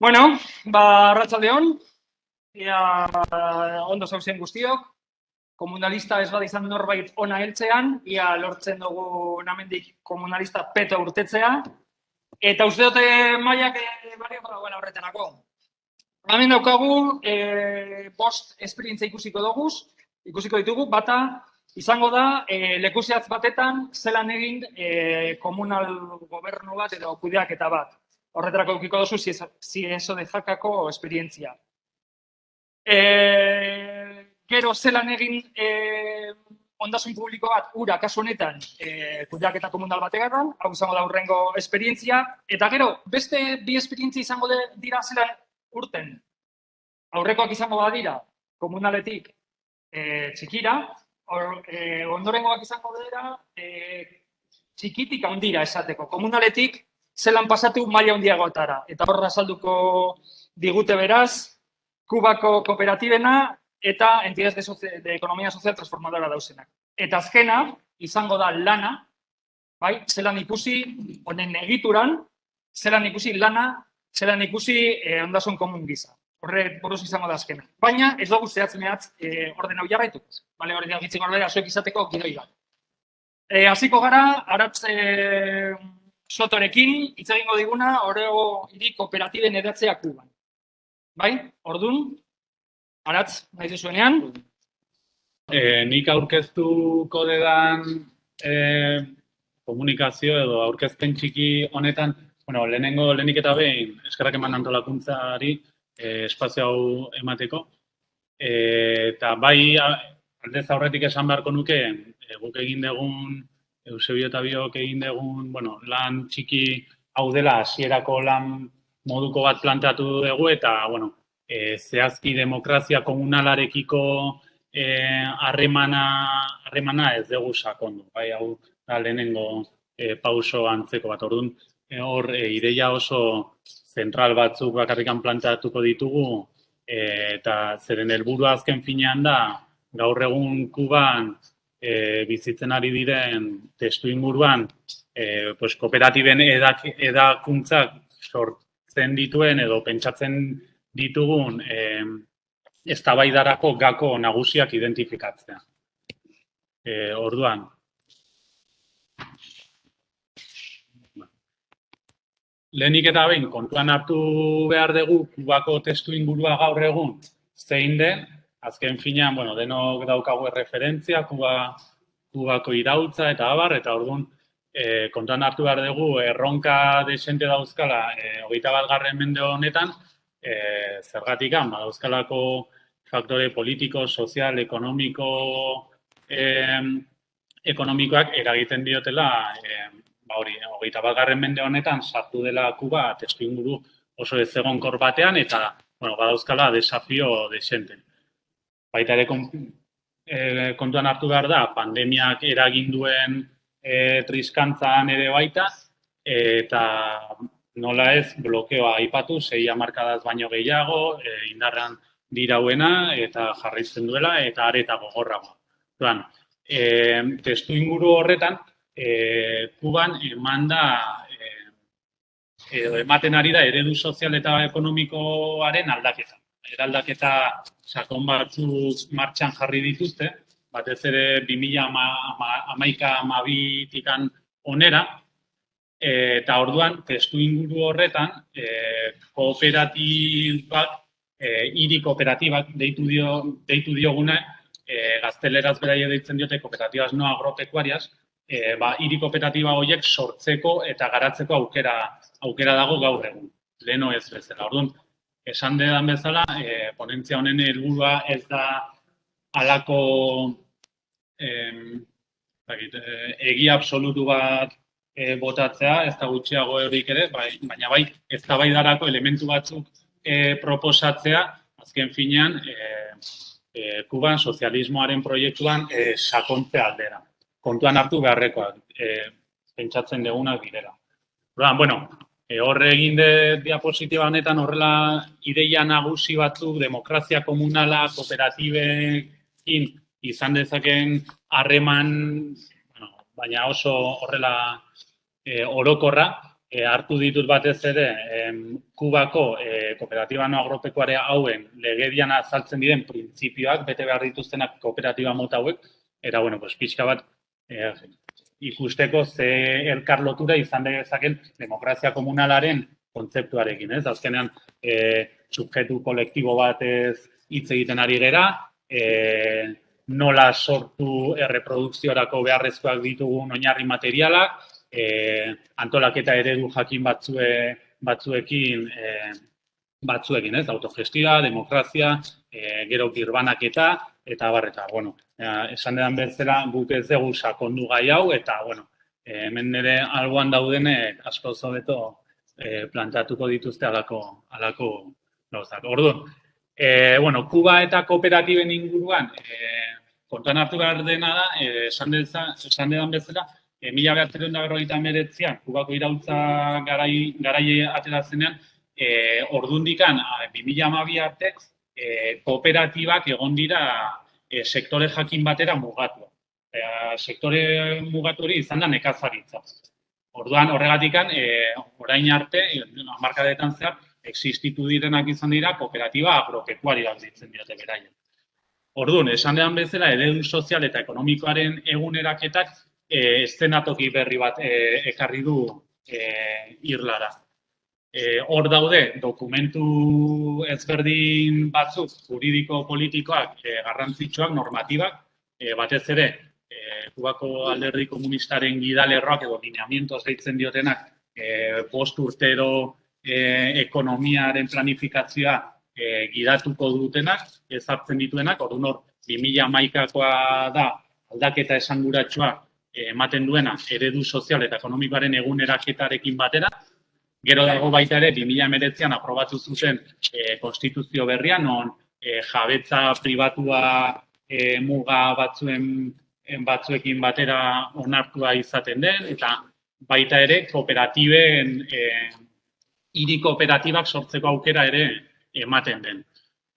Bueno, arratsaldeon, ea ondo zauzien guztiok, komunalista ez bada izan norbait ona heltzean, ia lortzen dugu namendik komunalista peto urtetzea, eta uste dute mailak bario dagoela horretarako. Hemen daukagu, bost esperientzia ikusiko ditugu, bata izango da, lekuzehatz batetan, zelan egin komunal gobernu bat edo kudeaketa bat. Horretarako edukiko duzu Cieso de Jakako esperientzia. Gero zelan egin ondasun publiko bat, ura kasu honetan, kudeaketa komunal bategaran, hau izango da hurrengo esperientzia, eta gero beste bi esperientzia izango dira zelan urten. Aurrekoak izango badira komunaletik txikira, ondorengoak izango dira txikitik handira esateko, komunaletik zelan pasatu maila handiagotara. Eta horra azalduko digute beraz, Kubako kooperatibena eta entidades de economía social transformadora dauzenak. Eta azkena, izango da lana, bai, zelan ikusi honen egituran, zelan ikusi lana, zelan ikusi ondasun komun gisa. Horre buruz izango da azkena. Baina ez dugu zehatz orden hau jarraitu. Bale, hori da gitziko norbera, zuek izateko gidoi bat. Hasiko gara, Aratz Sotorekin, hitz egingo diguna, Orego hiri kooperatiben edatzea Kuban. Bai, ordun, Aratz, nahi duzuenean? Nik aurkeztuko dedan komunikazio edo aurkezpen txiki honetan, lehenik eta behin, eskerrak eman antolakuntzari espazio hau emateko. Eta bai, aldez aurretik esan beharko nuke, guk egin dugun, Eusebio eta biok egin dugun, lan txiki hau dela hasierako lan moduko bat planteatu dugu eta, zehazki demokrazia komunalarekiko harremana ez dugu sakondu. Bai, hau da lehenengo pauso antzeko bat. Orduan, hor ideia oso zentral batzuk bakarrikan planteatuko ditugu eta zeren helburua azken finean da gaur egun Kuban bizitzen ari diren testu inguruan kooperatiben edakuntzak sortzen dituen edo pentsatzen ditugun eztabaidarako gako nagusiak identifikatzea. Orduan, lehenik eta behin kontuan hartu behar dugu Kubako testu ingurua gaur egun zein den, azken finean, denok daukagu referentzia, Kubako iraultza eta abar, eta orduan kontuan hartu behar dugu erronka desente dauzkala 21. mende honetan, zergatikan, dauzkalako faktore politiko, sozial, ekonomikoak eragiten diotela, 21. mende honetan sartu dela Kuba testu inguru oso ezegonkor batean eta badauzkala desafio desente. Baita ere kontuan hartu behar da, pandemiak eragin duen triskantzan ere baita, eta nola ez blokeoa aipatu, 6 hamarkadaz baino gehiago, indarrean dirauena eta jarraitzen duela eta areta gogorragoa. Testu inguru horretan, Kuban ematen ari da eredu sozial eta ekonomikoaren aldaketa. Eraldaketa sakon batzuk martxan jarri dituzte, batez ere 2011-12 onera, eta orduan testu inguru horretan kooperatibak, hiri kooperatibak deitu dioguna, gazteleraz beraie deitzen diote kooperatibas no agropecuarias, hiri kooperatiba horiek sortzeko eta garatzeko aukera dago gaur egun, leheno ez bezala. Orduan, esan dedan bezala, ponentzia honen helburua ez da halako egia absolutu bat botatzea, ez da gutxiago horik ere, baina bai, eztabaidarako elementu batzuk proposatzea, azken finean, Kuban sozialismoaren proiektuan sakontze aldera. Kontuan hartu beharrekoak, pentsatzen degunak direla. Hor egin diapositiba honetan horrela ideia nagusi batzuk, demokrazia komunala, kooperatibekin izan dezaken harreman, baina oso horrela orokorra, hartu ditut batez ere Kubako kooperatiba no agropekoare hauen legedian azaltzen diren printzipioak bete behar dituztenak kooperatiba mota hauek, eta, bueno, pues, pixka bat ikusteko ze elkar lotura izan dezaken demokrazia komunalaren kontzeptuarekin, ez? Azkenean, subjektu kolektibo batez hitz egiten ari gera, nola sortu erreprodukziorako beharrezkoak ditugun oinarri materialak, antolaketa eredu jakin batzuekin, ez? Autogestioa, demokrazia, gero birbanaketa, eta barreta. Bueno, esan dedan bezala guk ez dugu sakondu gai hau, eta, bueno, hemen nire alboan daudenek asko hobeto plantatuko dituzte alako gauzak. Orduan, bueno, Kuba eta kooperatiben inguruan, kontuan hartu behar dena da, esan dedan bezala, 1989an Kubako iraultza garai atera zenean, ordundikan 2012 arte kooperatibak egon dira sektore jakin batera mugatu. Sektore mugatu hori izan da nekazaritza. Orduan horregatikan orain arte, hamarkadetan zehar, existitu direnak izan dira kooperatiba agropecuariak ditzen diote beraien. Orduan, esan dedan bezala, eredu sozial eta ekonomikoaren eguneraketak eszenatoki berri bat ekarri du irlara. Hor daude, dokumentu ezberdin batzuk, juridiko-politikoak, garrantzitsuak, normatibak, batez ere, Kubako alderdi komunistaren gidalerroak edo lineamientos deitzen diotenak, 5 urtero ekonomiaren planifikazioa gidatuko dutenak, ezartzen dituenak, orduan hor 2011koa da aldaketa esanguratsua ematen duena eredu sozial eta ekonomikoaren eguneraketarekin batera. Gero dago baita ere 2019an aprobatu zuten konstituzio berria, non jabetza pribatua muga batzuekin batera onartua izaten den, eta baita ere kooperatiben hiri kooperatibak sortzeko aukera ere ematen den.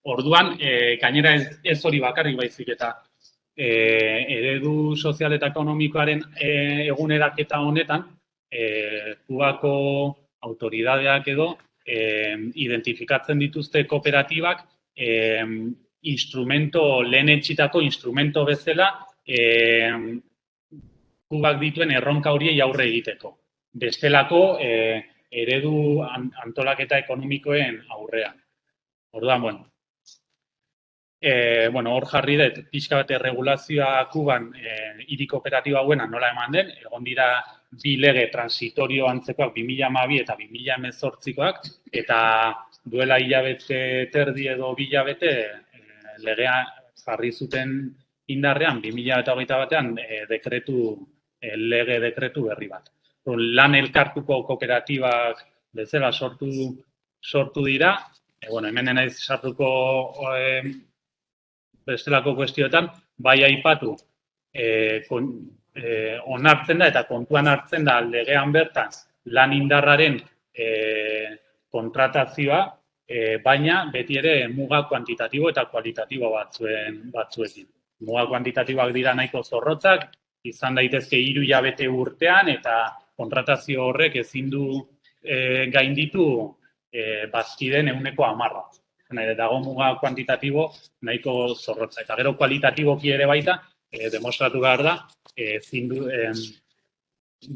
Orduan, gainera ez hori bakarrik baizik eta eredu sozial eta ekonomikoaren eguneraketa honetan, Kubako autoridadeak edo identifikatzen dituzte kooperatibak lehen etxitako instrumento bezala Kubak dituen erronka horiei aurre egiteko. Bestelako eredu antolaketa ekonomikoen aurrean. Orduan, bueno, hor jarri dut, pixka bat erregulazioa Kuban hiri kooperatiba hauena nola eman den, egon dira 2 lege transitorio antzekoak 2012 eta 2018koak, eta duela hilabete terdi edo 2 hilabete legea jarri zuten indarrean 2021 batean lege dekretu berri bat. Lan elkartuko kooperatibak bezala sortu dira, hemen naiz sartuko bestelako kuestioetan, bai aipatu onartzen da eta kontuan hartzen da legean bertan lan indarraren kontratazioa, baina beti ere muga kuantitatibo eta kualitatibo batzuekin. Muga kuantitatiboak dira nahiko zorrotzak, izan daitezke 3 hilabete urtean, eta kontratazio horrek ezin du gainditu bazkideen 10%. Dago muga kuantitatibo nahiko zorrotza. Eta gero kualitatiboki ere baita, demostratu behar da,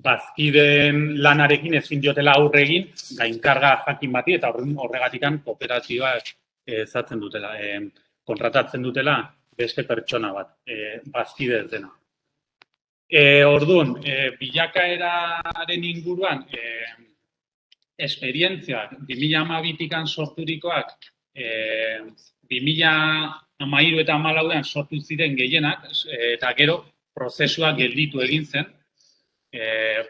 bazkideen lanarekin ezin diotela aurre egin gainkarga jakin bati, eta horregatikan kooperatibak ezatzen dutela, kontratatzen dutela beste pertsona bat, bazkide ez dena. Orduan, bilakaeraren inguruan, esperientziak 2012tikan sorturikoak 2013 eta 2014an sortu ziren gehienak, eta gero prozesua gelditu egin zen,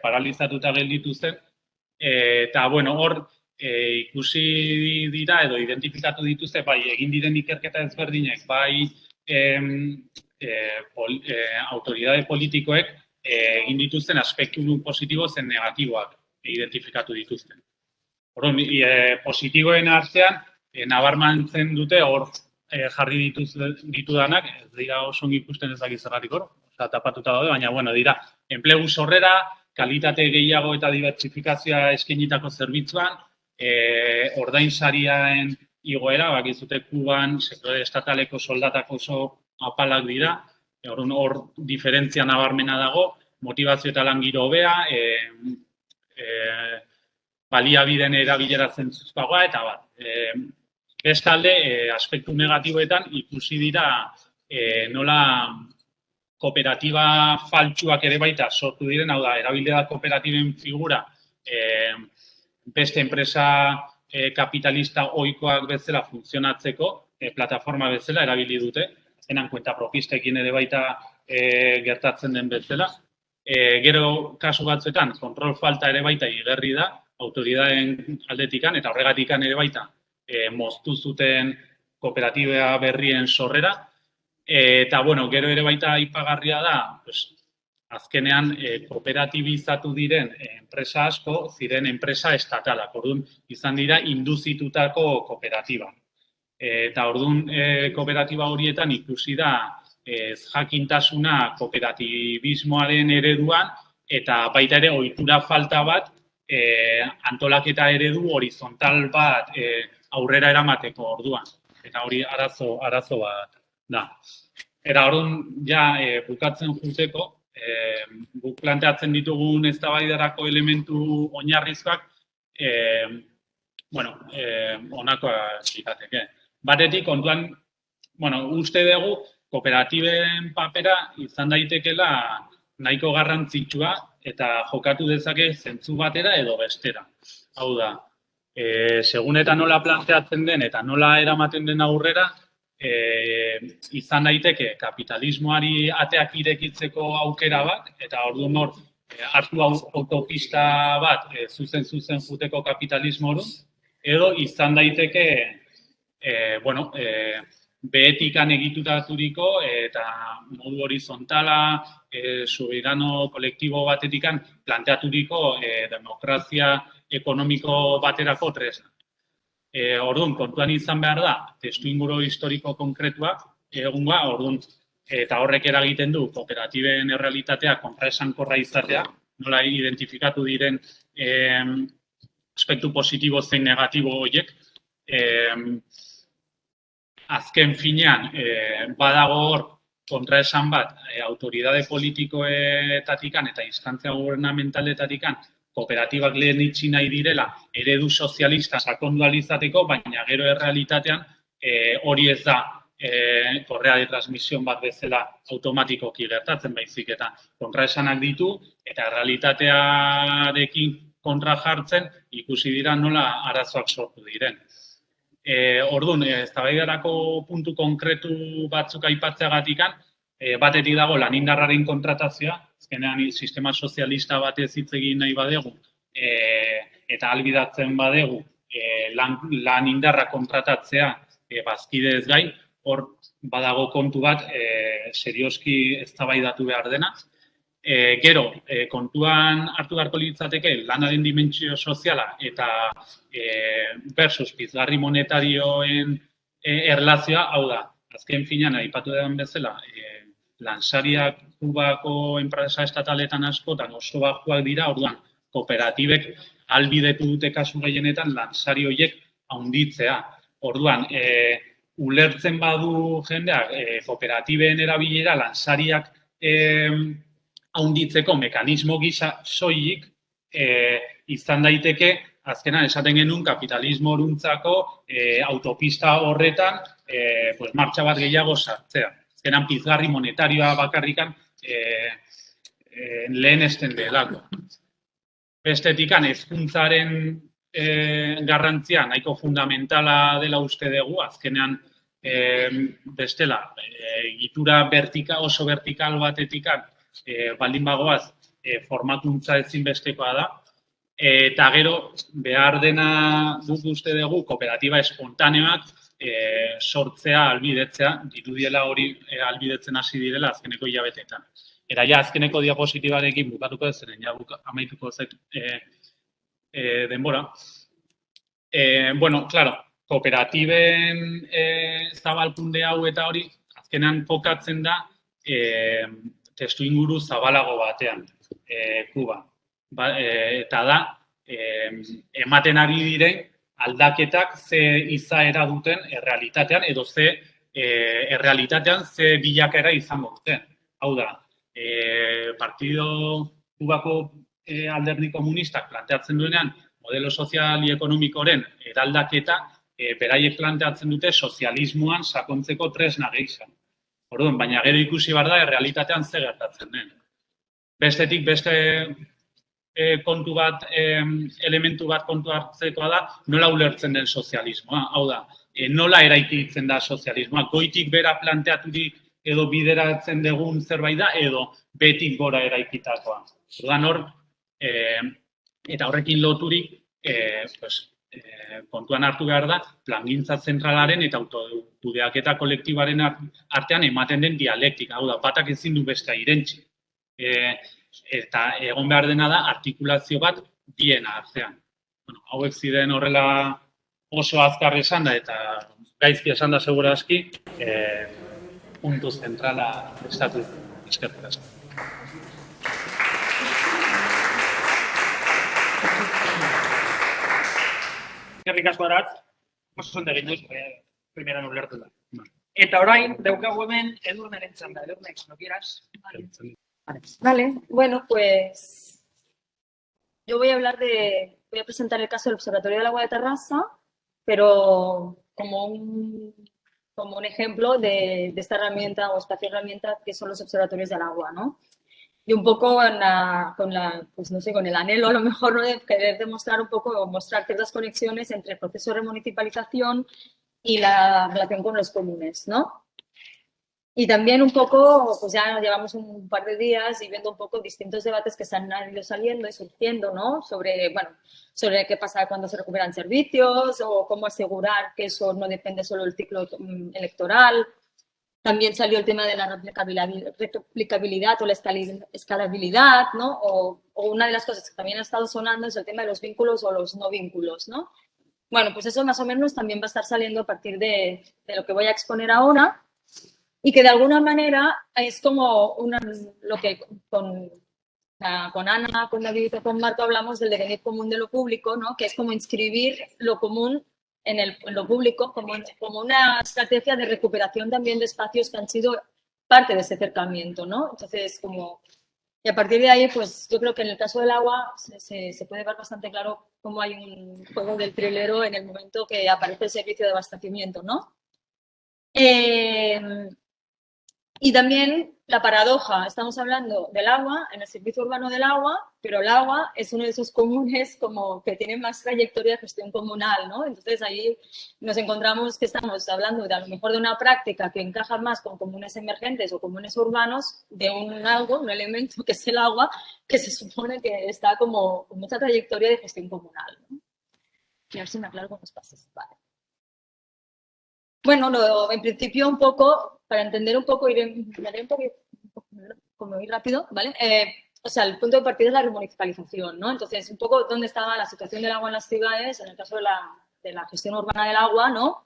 paralizatuta gelditu zen, eta hor ikusi dira edo identifikatu dituzte, bai egin diren ikerketa ezberdinek, bai autoridade politikoek egin dituzten aspektu positibo zen negatiboak identifikatu dituzten. Positiboen artean, nabarmentzen dute hor jarri ditudanak, ez dira oso ikusten ezagiz zergatik hor, tapatuta daude, baina dira enplegu sorrera, kalitate gehiago eta dibertsifikazioa eskainitako zerbitzuan, ordainsariaren igoera, bakizute Kuban, sektore estataleko soldatak oso apalak dira, hor diferentzia nabarmena dago, motivazio eta langiro hobea, baliabideen erabilera zentzuzkoagoa, eta bat. Bestalde, aspektu negatiboetan ikusi dira nola kooperatiba faltsuak ere baita sortu diren, hau da, erabili da kooperatiben figura beste enpresa kapitalista ohikoak bezala funtzionatzeko, plataforma bezala erabili dute, azkenan kuenta propistekin ere baita gertatzen den bezala. Gero kasu batzuetan, kontrol falta ere baita igerri da, autoridadeen aldetikan, eta horregatikan ere baita moztu zuten kooperatiba berrien sorrera. Eta, bueno, gero ere baita aipagarria da, azkenean kooperatibizatu diren enpresa asko ziren enpresa estatalak. Orduan, izan dira induzitutako kooperatiba. Eta orduan, kooperatiba horietan ikusi da jakintasuna kooperatibismoaren ereduan eta baita ere ohitura falta bat antolaketa eredu horizontal bat aurrera eramateko orduan. Eta hori arazo bat da. Eta orduan, ja, bukatzen juteko, guk planteatzen ditugun eztabaidarako elementu oinarrizkoak, honakoa lirateke. Batetik, kontuan, uste dugu, kooperatiben papera izan daitekeela nahiko garrantzitsua eta jokatu dezake zentzu batera edo bestera. Hau da, segun eta nola planteatzen den eta nola eramaten den aurrera, izan daiteke kapitalismoari ateak irekitzeko aukera bat, eta orduan hor hartu autopista bat zuzen juteko kapitalismo hori, edo izan daiteke behetikan egituraturiko eta modu horizontala, subirano kolektibo batetikan planteaturiko demokrazia ekonomiko baterako tresna. Orduan, kontuan izan behar da, testuinguru historiko konkretuak, egungoa, orduan, eta horrek eragiten du kooperatiben errealitatea kontraesankorra izatea, nola identifikatu diren aspektu positibo zein negatibo horiek. Azken finean, badago hor kontraesan bat, autoridade politikoetatikan eta instantzia gubernamentaletatik kooperatibak lehen itxi nahi direla eredu sozialista sakondu ahal izateko, baina gero errealitatean hori ez da korrea de transmisión bat bezala automatikoki gertatzen baizik eta kontraesanak ditu eta errealitatearekin kontra jartzen ikusi dira nola arazoak sortu diren. Orduan, eztabaidarako puntu konkretu batzuk aipatzeagatikan, batetik dago lanindarraren kontratazioa, azkenean sistema sozialista batez hitz egin nahi badegu, eta ahalbidatzen badegu lanindarra kontratatzea bazkidez gain, hor badago kontu bat serioski eztabaidatu behar dena. Gero, kontuan hartu beharko litzateke lanaren dimentsio soziala eta versus pizgarri monetarioen erlazioa, hau da, azken finean aipatu den bezala, lansariak Kubako enpresa estataletan askotan oso bajuak dira, orduan, kooperatibek ahalbidetu dute kasu gehienetan lansari horiek handitzea. Orduan, ulertzen badu jendeak kooperatiben erabilera lansariak handitzeko mekanismo gisa soilik izan daiteke, azkenan esaten genuen kapitalismo oruntzako autopista horretan martxa bat gehiago sartzea. Azkenan pizgarri monetarioa bakarrikan lehenesten delako. Bestetikan hezkuntzaren garrantzia nahiko fundamentala dela uste dugu, azkenean bestela egitura oso vertikal batetikan baldin bagoaz formakuntza ezinbestekoa da, eta gero behar dena guk uste dugu kooperatiba espontaneoak sortzea, albidetzea, dirudiela hori albidetzen hasi direla azkeneko hilabeteetan. Eta ja azkeneko diapositibarekin bukatuko ez zeren, ja amaituko zait denbora. Bueno, claro, kooperatiben zabalkunde hau eta hori azkenan kokatzen da testuinguru zabalago batean, Kuba. eta da, ematen ari diren aldaketak ze izaera duten errealitatean edo ze errealitatean ze bilakaera izango duten. Hau da, Partido Kubako alderdi komunistak planteatzen duenean modelo sozial ekonomikoren eraldaketa beraiek planteatzen dute sozialismoan sakontzeko tresna gehizan. Orduan, baina gero ikusi behar da errealitatean ze gertatzen den. Bestetik, beste kontu bat, elementu bat kontu hartzekoa da, nola ulertzen den sozialismoa. Hau da, nola eraikitzen da sozialismoa. Goitik bera planteaturik edo bideratzen dugun zerbait da, edo betik gora eraikitakoa. Orduan hor, eta horrekin loturik, kontuan hartu behar da, plangintza zentralaren eta autokudeaketa kolektibaren artean ematen den dialektika. Hau da, batak ezin du bestea irentzi. Eta egon behar dena da artikulazio bat bien artean. Hauek ziren horrela oso azkar esan da eta gaizki esan da segura aski, puntu zentrala estatu eskerrik asko. Eskerrik asko Aratz, oso ondo egin duzu, primeran ulertu da. Eta orain, daukagu hemen Edurneren txanda. Edurne, cuando quieras. Vale, bueno, pues yo voy a presentar el caso del Observatorio del Agua de Tarrasa, pero como un ejemplo de esta herramienta o espacio herramienta que son los observatorios del agua, ¿no? Y un poco pues no sé, con el anhelo a lo mejor, ¿no?, de querer demostrar un poco, o mostrar ciertas conexiones entre el proceso de remunicipalización y la relación con los comunes, ¿no? Y también un poco, pues ya llevamos un par de días y viendo un poco distintos debates que se han ido saliendo y surgiendo, ¿no? Sobre qué pasa cuando se recuperan servicios o cómo asegurar que eso no depende solo del ciclo electoral. También salió el tema de la replicabilidad o la escalabilidad, ¿no? O una de las cosas que también ha estado sonando es el tema de los vínculos o los no vínculos, ¿no? Bueno, pues eso más o menos también va a estar saliendo a partir de lo que voy a exponer ahora. Y que de alguna manera es como lo que con Ana, con David y con Marco hablamos del devenir común de lo público, ¿no? Que es como inscribir lo común en lo público como una estrategia de recuperación también de espacios que han sido parte de ese acercamiento, ¿no? Entonces, y a partir de ahí, pues yo creo que en el caso del agua se puede ver bastante claro cómo hay un juego del trilero en el momento que aparece el servicio de abastecimiento, ¿no? Y también la paradoja, estamos hablando del agua, en el servicio urbano del agua, pero el agua es uno de esos comunes como que tiene más trayectoria de gestión comunal, ¿no? Entonces ahí nos encontramos que estamos hablando de a lo mejor de una práctica que encaja más con comunes emergentes o comunes urbanos de un elemento que es el agua, que se supone que está como con mucha trayectoria de gestión comunal, ¿no? Y a ver si me aclaro con los pasos. Vale. Bueno, en principio un poco, para entender un poco, iré como ir rápido, ¿vale? O sea, el punto de partida es la remunicipalización, ¿no? Entonces, un poco dónde estaba la situación del agua en las ciudades, en el caso de la gestión urbana del agua, ¿no?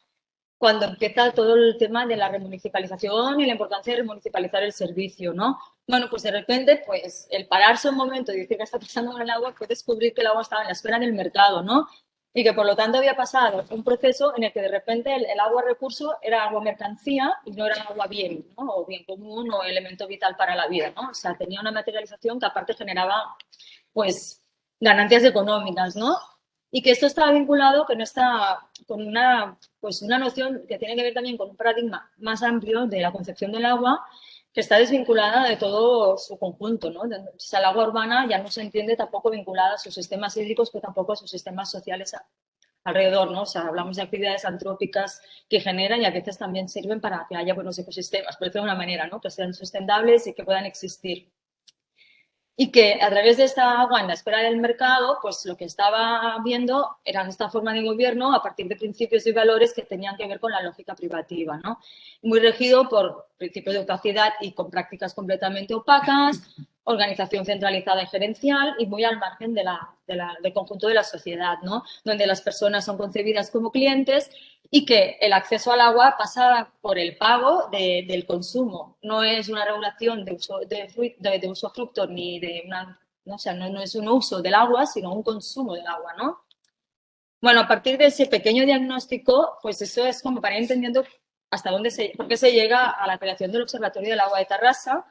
Cuando empieza todo el tema de la remunicipalización y la importancia de remunicipalizar el servicio, ¿no? Bueno, pues de repente, pues el pararse un momento y decir qué está pasando con el agua, fue descubrir que el agua estaba en la esfera del mercado, ¿no? Y que por lo tanto había pasado un proceso en el que de repente el agua recurso era agua mercancía y no era agua bien, ¿no? O bien común o elemento vital para la vida, ¿no? O sea, tenía una materialización que aparte generaba, pues, ganancias económicas, ¿no? Y que esto estaba vinculado con una noción que tiene que ver también con un paradigma más amplio de la concepción del agua, que está desvinculada de todo su conjunto, ¿no? O sea, el agua urbana ya no se entiende tampoco vinculada a sus sistemas hídricos, pero tampoco a sus sistemas sociales alrededor, ¿no? O sea, hablamos de actividades antrópicas que generan y a veces también sirven para que haya buenos ecosistemas, por decirlo de una manera, ¿no? Que sean sustentables y que puedan existir. Y que a través de esta agua en la esfera del mercado, pues lo que estaba viendo era esta forma de gobierno a partir de principios y valores que tenían que ver con la lógica privativa, ¿no? Muy regido por principios de opacidad y con prácticas completamente opacas, organización centralizada y gerencial y muy al margen del conjunto de la sociedad, ¿no? Donde las personas son concebidas como clientes y que el acceso al agua pasa por el pago del consumo. No es una regulación de usufructo ni de ¿no? O sea, no es un uso del agua, sino un consumo del agua, ¿no? Bueno, a partir de ese pequeño diagnóstico, pues eso es como para ir entendiendo hasta por qué se llega a la creación del Observatorio del Agua de Tarrasa,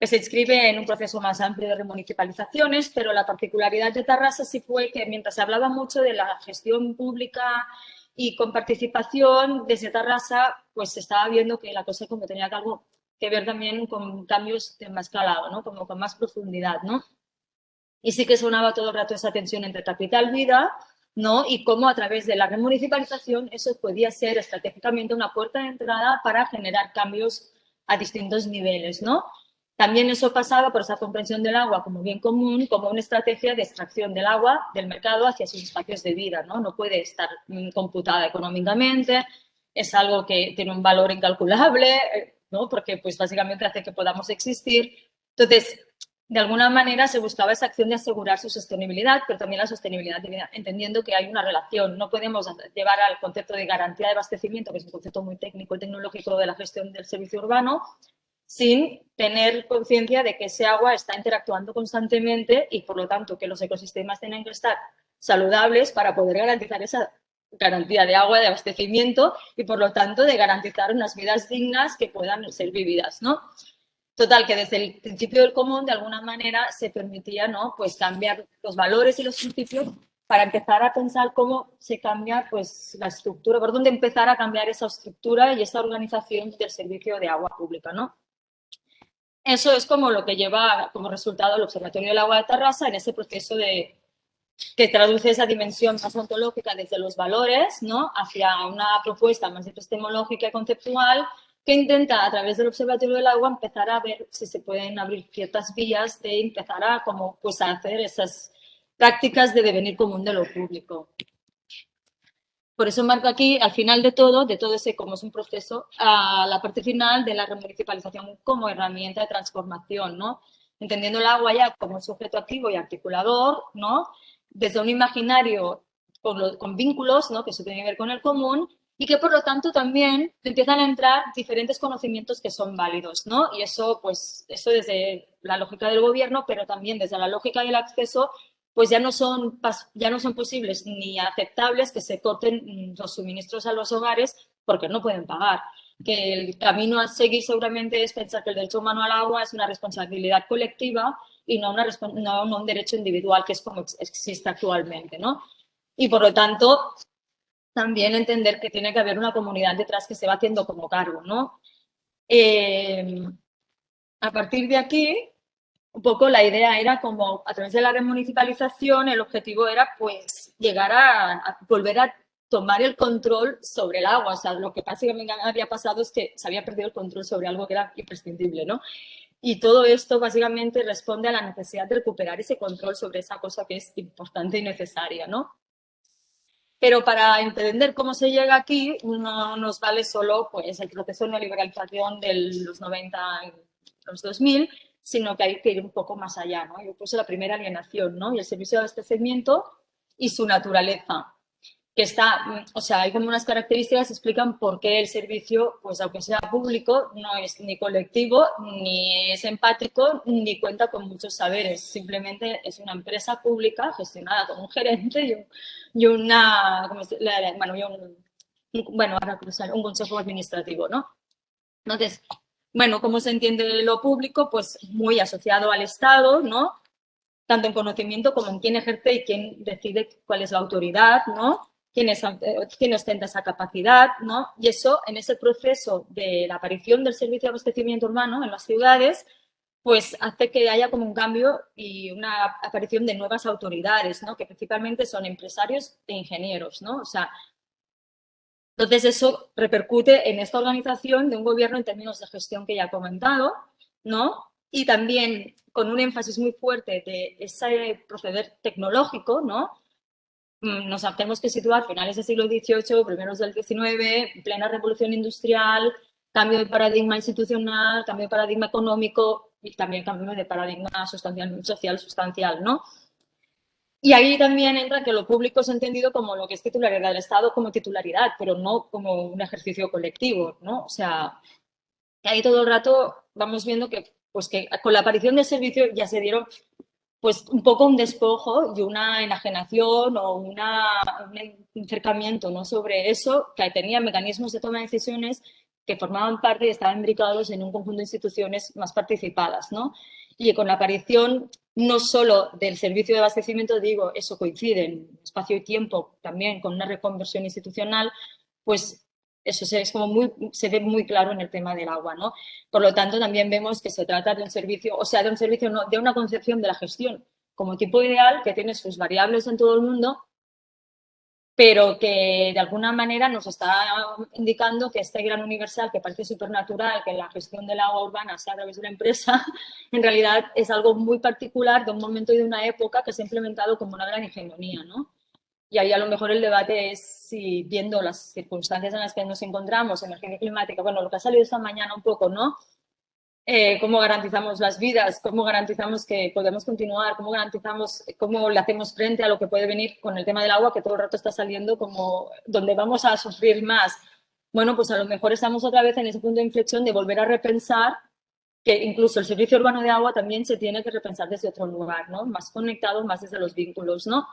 que se inscribe en un proceso más amplio de remunicipalizaciones, pero la particularidad de Tarrasa sí fue que mientras se hablaba mucho de la gestión pública y con participación, desde Tarrasa pues se estaba viendo que la cosa como tenía algo que ver también con cambios de más calado, ¿no? Como con más profundidad, ¿no? Y sí que sonaba todo el rato esa tensión entre capital-vida, ¿no? Y cómo a través de la remunicipalización eso podía ser estratégicamente una puerta de entrada para generar cambios a distintos niveles, ¿no? También eso pasaba por esa comprensión del agua como bien común, como una estrategia de extracción del agua del mercado hacia sus espacios de vida, ¿no? No puede estar computada económicamente, es algo que tiene un valor incalculable, ¿no? Porque pues básicamente hace que podamos existir. Entonces, de alguna manera se buscaba esa acción de asegurar su sostenibilidad, pero también la sostenibilidad de vida, entendiendo que hay una relación. No podemos llevar al concepto de garantía de abastecimiento, que es un concepto muy técnico y tecnológico de la gestión del servicio urbano, sin tener conciencia de que ese agua está interactuando constantemente y, por lo tanto, que los ecosistemas tienen que estar saludables para poder garantizar esa garantía de agua, de abastecimiento y, por lo tanto, de garantizar unas vidas dignas que puedan ser vividas, ¿no? Total, que desde el principio del común, de alguna manera, se permitía, ¿no? Pues cambiar los valores y los principios para empezar a pensar cómo se cambia pues, la estructura, por dónde empezar a cambiar esa estructura y esa organización del servicio de agua pública, ¿no? Eso es como lo que lleva como resultado el Observatorio del Agua de Tarrasa en ese proceso que traduce esa dimensión más ontológica desde los valores, ¿no? Hacia una propuesta más epistemológica y conceptual que intenta, a través del Observatorio del Agua, empezar a ver si se pueden abrir ciertas vías de empezar a, como, pues, a hacer esas prácticas de devenir común de lo público. Por eso marco aquí, al final de todo ese, como es un proceso, a la parte final de la remunicipalización como herramienta de transformación, ¿no? Entendiendo el agua ya como sujeto activo y articulador, ¿no? Desde un imaginario con vínculos, ¿no? Que eso tiene que ver con el común y que, por lo tanto, también empiezan a entrar diferentes conocimientos que son válidos, ¿no? Y eso, pues, eso desde la lógica del gobierno, pero también desde la lógica del acceso, pues ya no son posibles ni aceptables que se corten los suministros a los hogares porque no pueden pagar. Que el camino a seguir seguramente es pensar que el derecho humano al agua es una responsabilidad colectiva y no un derecho individual, que es como existe actualmente, ¿no? Y por lo tanto, también entender que tiene que haber una comunidad detrás que se va haciendo como cargo, ¿no? A partir de aquí, un poco la idea era como a través de la remunicipalización el objetivo era pues llegar a volver a tomar el control sobre el agua. O sea, lo que básicamente había pasado es que se había perdido el control sobre algo que era imprescindible, ¿no? Y todo esto básicamente responde a la necesidad de recuperar ese control sobre esa cosa que es importante y necesaria, ¿no? Pero para entender cómo se llega aquí no nos vale solo pues, el proceso de neoliberalización de los 90 y los 2000, sino que hay que ir un poco más allá, ¿no? Yo puse la primera alienación, ¿no? Y el servicio de abastecimiento y su naturaleza, que está, o sea, hay como unas características que explican por qué el servicio, pues aunque sea público, no es ni colectivo, ni es empático, ni cuenta con muchos saberes. Simplemente es una empresa pública gestionada con un gerente un consejo administrativo, ¿no? Entonces, bueno, ¿cómo se entiende lo público? Pues muy asociado al Estado, ¿no? Tanto en conocimiento como en quién ejerce y quién decide cuál es la autoridad, ¿no? Quién ostenta esa capacidad, ¿no? Y eso, en ese proceso de la aparición del servicio de abastecimiento urbano en las ciudades, pues hace que haya como un cambio y una aparición de nuevas autoridades, ¿no? Que principalmente son empresarios e ingenieros, ¿no? O sea, entonces eso repercute en esta organización de un gobierno en términos de gestión que ya he comentado, ¿no? Y también con un énfasis muy fuerte de ese proceder tecnológico, ¿no? Nos tenemos que situar finales del siglo XVIII, primeros del XIX, plena revolución industrial, cambio de paradigma institucional, cambio de paradigma económico y también cambio de paradigma social sustancial, ¿no? Y ahí también entra que lo público es entendido como lo que es titularidad del Estado como titularidad, pero no como un ejercicio colectivo, ¿no? O sea, ahí todo el rato vamos viendo que, pues que con la aparición del servicio ya se dieron pues un poco un despojo y una enajenación o un acercamiento, ¿no?, sobre eso, que tenía mecanismos de toma de decisiones que formaban parte y estaban imbricados en un conjunto de instituciones más participadas, ¿no? Y con la aparición no solo del servicio de abastecimiento, digo, eso coincide en espacio y tiempo también con una reconversión institucional, pues eso se ve muy claro en el tema del agua, ¿no? Por lo tanto, también vemos que se trata de un servicio, o sea, de un servicio, no, de una concepción de la gestión como tipo ideal que tiene sus variables en todo el mundo, pero que de alguna manera nos está indicando que este gran universal que parece supernatural, que la gestión del agua urbana sea a través de una empresa, en realidad es algo muy particular de un momento y de una época que se ha implementado como una gran hegemonía, ¿no? Y ahí a lo mejor el debate es si, viendo las circunstancias en las que nos encontramos, emergencia climática, bueno, lo que ha salido esta mañana un poco, ¿no? Cómo garantizamos las vidas, cómo garantizamos que podemos continuar, cómo garantizamos, cómo le hacemos frente a lo que puede venir con el tema del agua, que todo el rato está saliendo como donde vamos a sufrir más. Bueno, pues a lo mejor estamos otra vez en ese punto de inflexión de volver a repensar que incluso el servicio urbano de agua también se tiene que repensar desde otro lugar, ¿no? Más conectado, más desde los vínculos, ¿no?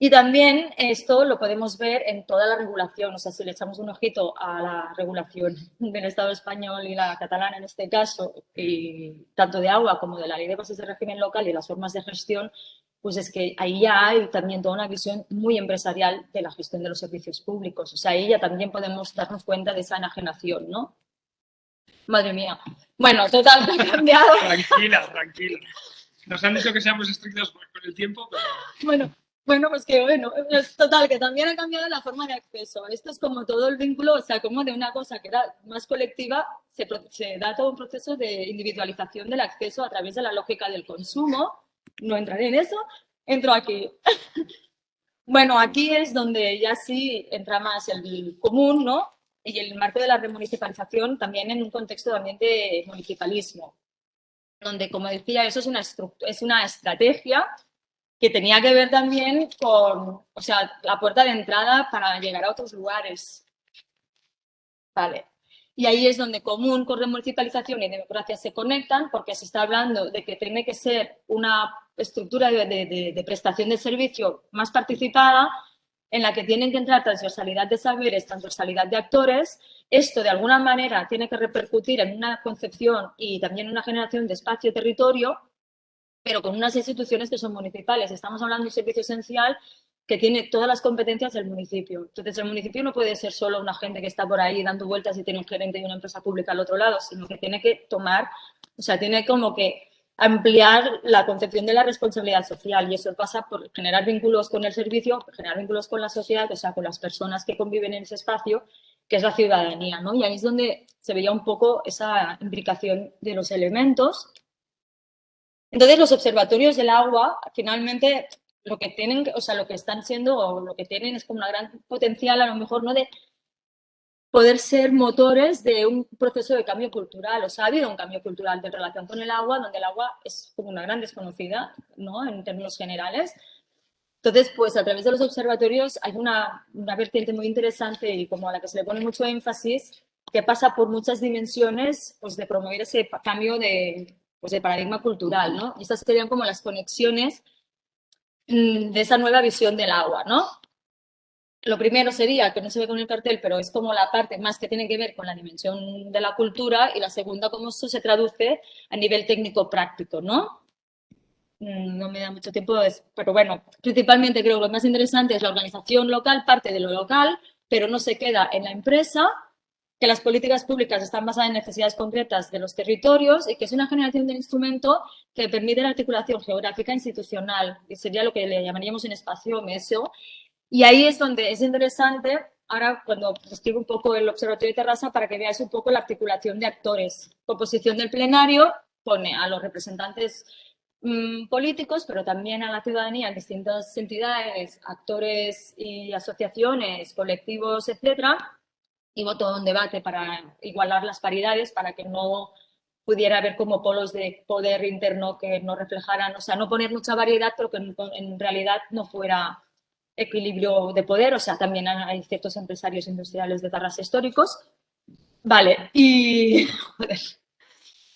Y también esto lo podemos ver en toda la regulación, o sea, si le echamos un ojito a la regulación del Estado español y la catalana en este caso, y tanto de agua como de la ley de bases de régimen local y las formas de gestión, pues es que ahí ya hay también toda una visión muy empresarial de la gestión de los servicios públicos. O sea, ahí ya también podemos darnos cuenta de esa enajenación, ¿no? Madre mía. Bueno, total, me ha cambiado. Tranquila, tranquila. Nos han dicho que seamos estrictos con el tiempo, pero... Bueno, pues que bueno, es total, que también ha cambiado la forma de acceso. Esto es como todo el vínculo, o sea, como de una cosa que era más colectiva, se da todo un proceso de individualización del acceso a través de la lógica del consumo. No entraré en eso, entro aquí. Bueno, aquí es donde ya sí entra más el común, ¿no? Y el marco de la remunicipalización también en un contexto también de municipalismo, donde, como decía, eso es una estrategia que tenía que ver también con, o sea, la puerta de entrada para llegar a otros lugares. Vale. Y ahí es donde común con remunicipalización y democracia se conectan, porque se está hablando de que tiene que ser una estructura de prestación de servicio más participada, en la que tienen que entrar transversalidad de saberes, transversalidad de actores. Esto, de alguna manera, tiene que repercutir en una concepción y también en una generación de espacio-territorio, pero con unas instituciones que son municipales. Estamos hablando de un servicio esencial que tiene todas las competencias del municipio. Entonces, el municipio no puede ser solo una gente que está por ahí dando vueltas y tiene un gerente y una empresa pública al otro lado, sino que tiene que tomar, o sea, tiene como que ampliar la concepción de la responsabilidad social, y eso pasa por generar vínculos con el servicio, generar vínculos con la sociedad, o sea, con las personas que conviven en ese espacio, que es la ciudadanía, ¿no? Y ahí es donde se veía un poco esa imbricación de los elementos. Entonces, los observatorios del agua, finalmente, lo que tienen, o sea, lo que están siendo, o lo que tienen es como una gran potencial, a lo mejor, ¿no?, de poder ser motores de un proceso de cambio cultural. O sea, ha habido un cambio cultural de relación con el agua, donde el agua es como una gran desconocida, ¿no?, en términos generales. Entonces, pues a través de los observatorios hay una vertiente muy interesante y como a la que se le pone mucho énfasis, que pasa por muchas dimensiones, pues de promover ese cambio de paradigma cultural, ¿no? Y estas serían como las conexiones de esa nueva visión del agua, ¿no? Lo primero sería, que no se ve con el cartel, pero es como la parte más que tiene que ver con la dimensión de la cultura, y la segunda, cómo eso se traduce a nivel técnico-práctico, ¿no? No me da mucho tiempo, pero bueno, principalmente creo que lo más interesante es la organización local, parte de lo local, pero no se queda en la empresa, que las políticas públicas están basadas en necesidades concretas de los territorios y que es una generación de instrumento que permite la articulación geográfica institucional, que sería lo que le llamaríamos en espacio MESO. Y ahí es donde es interesante, ahora cuando escribo un poco el Observatorio de Terrassa, para que veáis un poco la articulación de actores. Composición del plenario pone a los representantes políticos, pero también a la ciudadanía, distintas entidades, actores y asociaciones, colectivos, etcétera, y todo un debate para igualar las paridades, para que no pudiera haber como polos de poder interno que no reflejaran, o sea, no poner mucha variedad, pero que en realidad no fuera equilibrio de poder. O sea, también hay ciertos empresarios industriales de Terrassa históricos. Vale, y... Joder.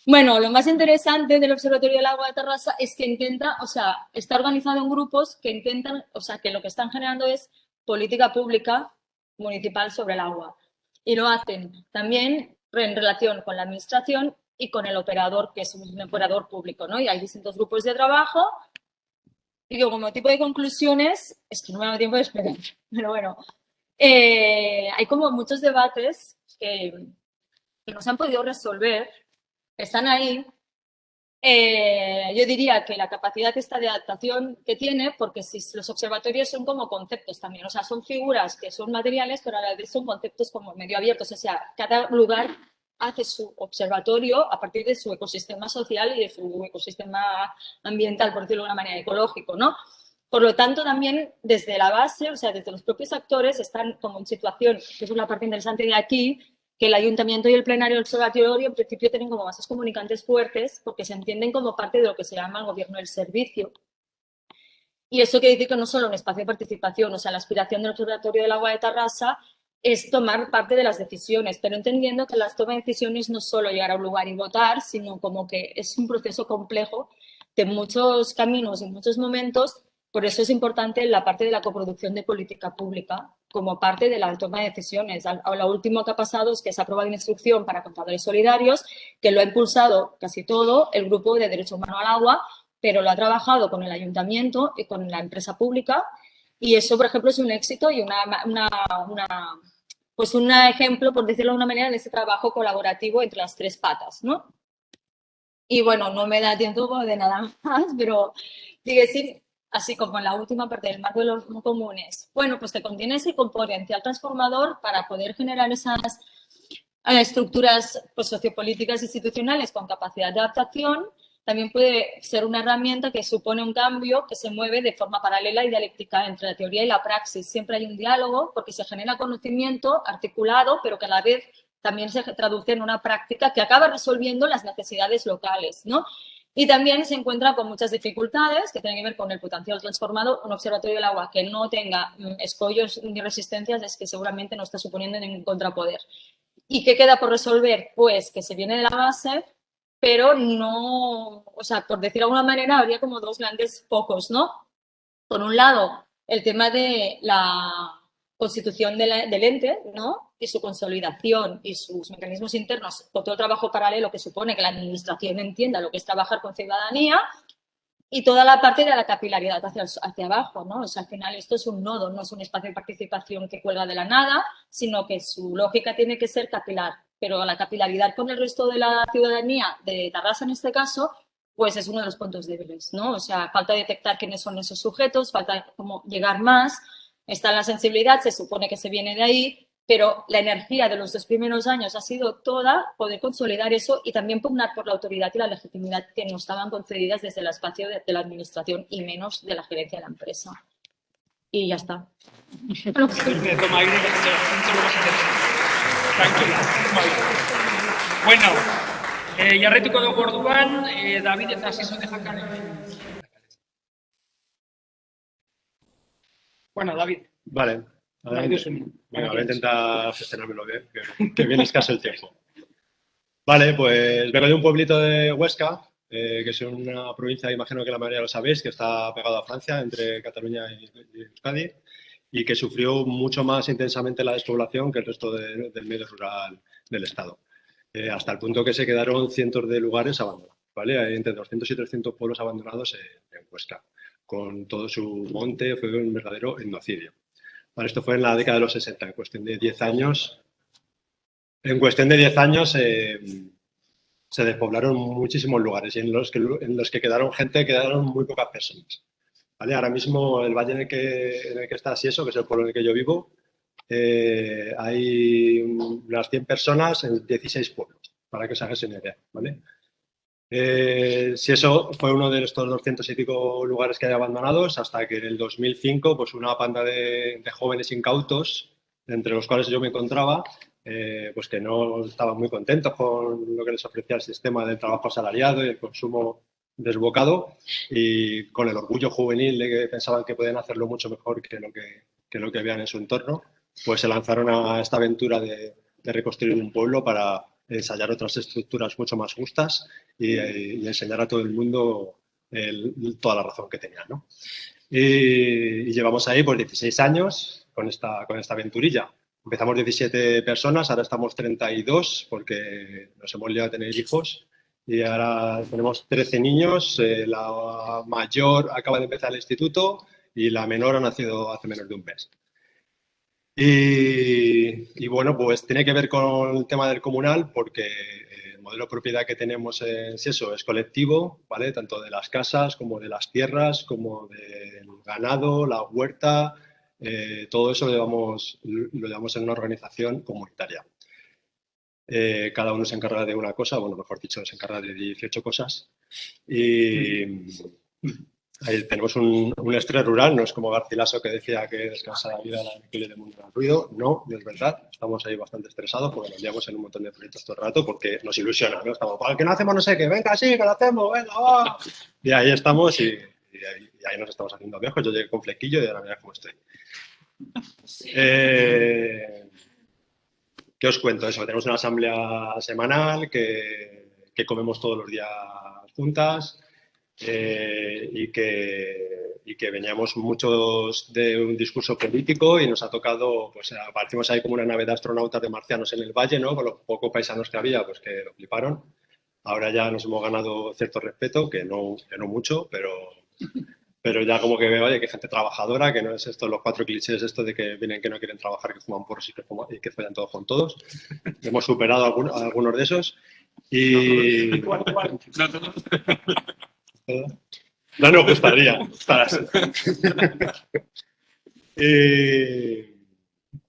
Bueno, lo más interesante del Observatorio del Agua de Tarrasa es que intenta, o sea, está organizado en grupos que intentan, o sea, que lo que están generando es política pública municipal sobre el agua. Y lo hacen también en relación con la administración y con el operador, que es un operador público, ¿no? Y hay distintos grupos de trabajo. Y yo, como tipo de conclusiones, es que no me da tiempo de explicar, pero bueno, hay como muchos debates que no se han podido resolver, están ahí. Yo diría que la capacidad esta de adaptación que tiene, porque si los observatorios son como conceptos también, o sea, son figuras que son materiales, pero a la vez son conceptos como medio abiertos, o sea, cada lugar hace su observatorio a partir de su ecosistema social y de su ecosistema ambiental, por decirlo de una manera, ecológico, ¿no? Por lo tanto, también desde la base, o sea, desde los propios actores, están como en situación, que es una parte interesante de aquí, que el ayuntamiento y el plenario del observatorio en principio tienen como bases comunicantes fuertes porque se entienden como parte de lo que se llama el gobierno del servicio. Y eso quiere decir que no solo un espacio de participación, o sea, la aspiración del Observatorio del Agua de Tarrasa es tomar parte de las decisiones, pero entendiendo que las tomas de decisiones no es solo llegar a un lugar y votar, sino como que es un proceso complejo de muchos caminos y muchos momentos. Por eso es importante la parte de la coproducción de política pública como parte de la toma de decisiones. Lo último que ha pasado es que se ha aprobado una instrucción para contadores solidarios, que lo ha impulsado casi todo el Grupo de Derecho Humano al Agua, pero lo ha trabajado con el ayuntamiento y con la empresa pública. Y eso, por ejemplo, es un éxito y pues un ejemplo, por decirlo de una manera, en ese trabajo colaborativo entre las tres patas, ¿no? Y bueno, no me da tiempo de nada más, pero sigue decir, así como en la última parte del marco de los comunes, bueno, pues que contiene ese potencial transformador para poder generar esas estructuras pues, sociopolíticas institucionales con capacidad de adaptación. También puede ser una herramienta que supone un cambio que se mueve de forma paralela y dialéctica entre la teoría y la praxis. Siempre hay un diálogo porque se genera conocimiento articulado, pero que a la vez también se traduce en una práctica que acaba resolviendo las necesidades locales, ¿no? Y también se encuentra con muchas dificultades que tienen que ver con el potencial transformado. Un observatorio del agua que no tenga escollos ni resistencias es que seguramente no está suponiendo ningún contrapoder. ¿Y qué queda por resolver? Pues que se viene de la base, pero no, o sea, por decir de alguna manera, habría como dos grandes focos, ¿no? Por un lado, el tema de la constitución del ente, ¿no? Y su consolidación y sus mecanismos internos, con todo el trabajo paralelo que supone que la administración entienda lo que es trabajar con ciudadanía, y toda la parte de la capilaridad hacia abajo, ¿no? O sea, al final esto es un nodo, no es un espacio de participación que cuelga de la nada, sino que su lógica tiene que ser capilar. Pero la capilaridad con el resto de la ciudadanía, de Tarrasa en este caso, pues es uno de los puntos débiles, ¿no? O sea, falta detectar quiénes son esos sujetos, falta como llegar más, está en la sensibilidad, se supone que se viene de ahí, pero la energía de los 2 primeros años ha sido toda poder consolidar eso y también pugnar por la autoridad y la legitimidad que nos estaban concedidas desde el espacio de la administración y menos de la gerencia de la empresa. Y ya está. Toma aire, que es lo más interesante. Tranquila, toma aire. Bueno, jarraituko dugu orduan, David eta Siso de Jacan. Bueno, David. Vale. Venga, voy a intentar gestionármelo bien, que viene escaso el tiempo. Vale, pues vengo de un pueblito de Huesca, que es una provincia, imagino que la mayoría lo sabéis, que está pegado a Francia, entre Cataluña y Euskadi, y que sufrió mucho más intensamente la despoblación que el resto del medio rural del Estado. Hasta el punto que se quedaron cientos de lugares abandonados, ¿vale? Hay entre 200 y 300 pueblos abandonados en Huesca, con todo su monte, fue un verdadero etnocidio. Bueno, esto fue en la década de los 60, en cuestión de 10 años. En cuestión de 10 años se despoblaron muchísimos lugares y en los que quedaron gente, quedaron muy pocas personas. ¿Vale? Ahora mismo el valle en el que está Sieso, que es el pueblo en el que yo vivo, hay unas 100 personas en 16 pueblos, para que os hagáis una idea. ¿Vale? Sieso fue uno de estos 200 y pico lugares que hay abandonados hasta que en el 2005 pues una banda de jóvenes incautos, entre los cuales yo me encontraba, pues que no estaban muy contentos con lo que les ofrecía el sistema del trabajo asalariado y el consumo desbocado, y con el orgullo juvenil de que pensaban que podían hacerlo mucho mejor que lo que veían en su entorno, pues se lanzaron a esta aventura de reconstruir un pueblo para ensayar otras estructuras mucho más justas y enseñar a todo el mundo toda la razón que tenían, ¿no? Y llevamos ahí pues 16 años con esta aventurilla. Empezamos 17 personas, ahora estamos 32 porque nos hemos liado a tener hijos y ahora tenemos 13 niños. La mayor acaba de empezar el instituto y la menor ha nacido hace menos de un mes. Y bueno, pues tiene que ver con el tema del comunal porque el modelo de propiedad que tenemos en Sieso es colectivo, ¿vale? Tanto de las casas como de las tierras, como del ganado, la huerta, todo eso lo llevamos en una organización comunitaria. Cada uno se encarga de una cosa, bueno, mejor dicho, se encarga de 18 cosas. Y ahí tenemos un estrés rural, no es como Garcilaso que decía que descansa la vida, la que le mundo al ruido. No, no es verdad. Estamos ahí bastante estresados porque nos liamos en un montón de proyectos todo el rato porque nos ilusiona, ¿no? Estamos, para el que no hacemos no sé qué, venga, sí, que lo hacemos, venga, va. Y ahí estamos y ahí nos estamos haciendo viejos. Yo llegué con flequillo y ahora mira cómo estoy. ¿Qué os cuento? Eso, tenemos una asamblea semanal que comemos todos los días juntas. Y que veníamos muchos de un discurso político y nos ha tocado, pues aparecimos ahí como una nave de astronautas de marcianos en el valle, ¿no? Con los pocos paisanos que había, pues que lo fliparon. Ahora ya nos hemos ganado cierto respeto, que no mucho, pero ya como que veo, oye, que gente trabajadora, que no es esto, los 4 clichés, esto de que vienen que no quieren trabajar, que fuman porros y que follan todos con todos. Hemos superado algunos de esos y... No nos gustaría estar así.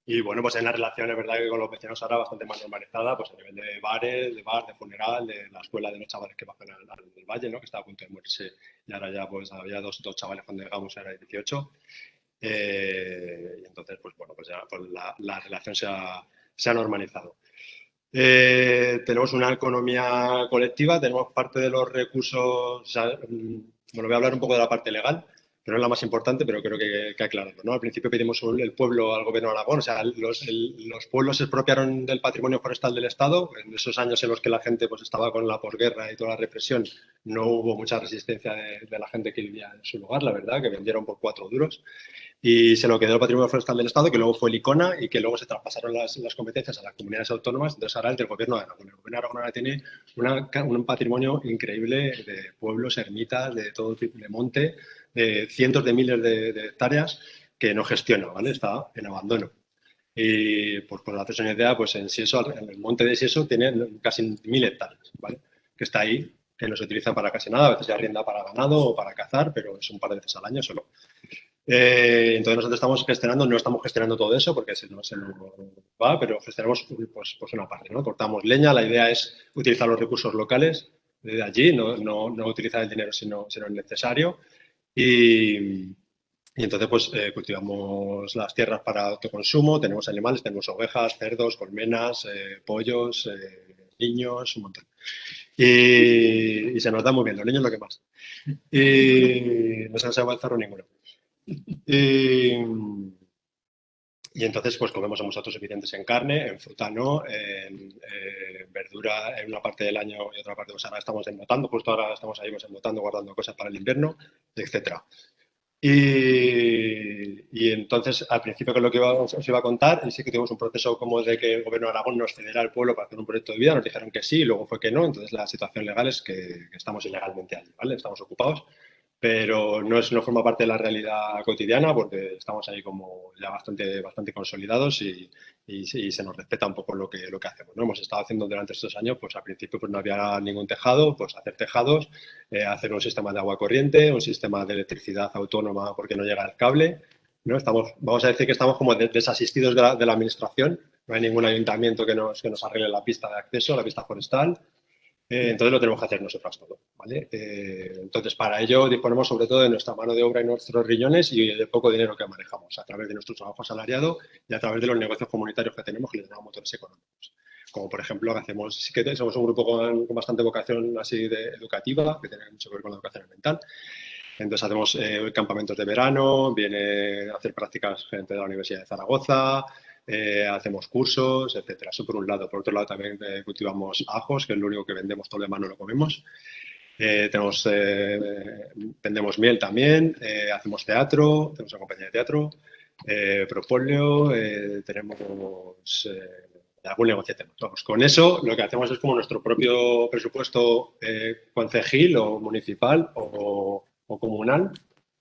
Y bueno, pues en la relación es verdad que con los vecinos ahora bastante más normalizada, pues a nivel de bares, de bar, de funeral, de la escuela de los chavales que bajan al del valle, ¿no? Que estaba a punto de morirse y ahora ya pues había dos chavales cuando llegamos, era de 18. Y entonces, pues bueno, pues ya pues la relación se ha normalizado. Tenemos una economía colectiva, tenemos parte de los recursos, o sea, bueno, voy a hablar un poco de la parte legal, pero no es la más importante, pero creo que aclararlo, ¿no? Al principio pedimos el pueblo al gobierno de Aragón, o sea, los pueblos se expropiaron del patrimonio forestal del Estado, en esos años en los que la gente pues estaba con la posguerra y toda la represión, no hubo mucha resistencia de la gente que vivía en su lugar, la verdad, que vendieron por 4 duros. Y se lo quedó el patrimonio forestal del Estado, que luego fue el ICONA y que luego se traspasaron las competencias a las comunidades autónomas. Entonces ahora el del gobierno de Aragón. El gobierno de Aragón ahora tiene un patrimonio increíble de pueblos, ermitas, de todo tipo de monte, de cientos de miles de hectáreas que no gestiona, ¿vale? Está en abandono. Y pues por hacerse una idea, pues en Sieso, en el monte de Sieso tiene casi 1000 hectáreas, ¿vale? Que está ahí, que no se utiliza para casi nada, a veces se arrienda para ganado o para cazar, pero es un par de veces al año solo. Entonces nosotros no estamos gestionando todo eso porque se nos va, pero gestionamos pues una parte, ¿no? Cortamos leña, la idea es utilizar los recursos locales de allí, no utilizar el dinero sino el necesario y entonces pues cultivamos las tierras para autoconsumo, tenemos animales, tenemos ovejas, cerdos, colmenas, pollos, niños, un montón. Y se nos da muy bien, los niños lo que más. Y no se nos ha avanzado ninguno. Y entonces pues comemos somos autosuficientes en carne, en fruta no, en verdura en una parte del año y otra parte pues ahora estamos embotando, justo ahora estamos ahí pues embotando, guardando cosas para el invierno, etcétera. Y entonces al principio que es lo que os iba a contar, y sí que tuvimos un proceso como de que el gobierno de Aragón nos cediera el pueblo para hacer un proyecto de vida, nos dijeron que sí, y luego fue que no, entonces la situación legal es que estamos ilegalmente allí, ¿vale? Estamos ocupados. Pero no forma parte de la realidad cotidiana porque estamos ahí como ya bastante consolidados y se nos respeta un poco lo que hacemos, ¿no? Hemos estado haciendo durante estos años, pues al principio pues no había ningún tejado, pues hacer tejados, hacer un sistema de agua corriente, un sistema de electricidad autónoma porque no llega el cable, ¿no? Vamos a decir que estamos como desasistidos de la administración, no hay ningún ayuntamiento que nos arregle la pista de acceso, la pista forestal. Entonces lo tenemos que hacer nosotros todo, ¿vale? Entonces para ello disponemos sobre todo de nuestra mano de obra y nuestros riñones y de poco dinero que manejamos a través de nuestro trabajo asalariado y a través de los negocios comunitarios que tenemos que les llamamos motores económicos. Como por ejemplo que hacemos, sí que somos un grupo con bastante vocación así de educativa, que tiene mucho que ver con la educación ambiental. Entonces hacemos campamentos de verano, viene a hacer prácticas gente de la Universidad de Zaragoza, hacemos cursos, etcétera. Eso por un lado. Por otro lado también cultivamos ajos, que es lo único que vendemos, todo lo demás no lo comemos. Vendemos miel también, hacemos teatro, tenemos una compañía de teatro, propóleo, tenemos algún negocio tenemos. Vamos, con eso lo que hacemos es como nuestro propio presupuesto concejil o municipal o comunal,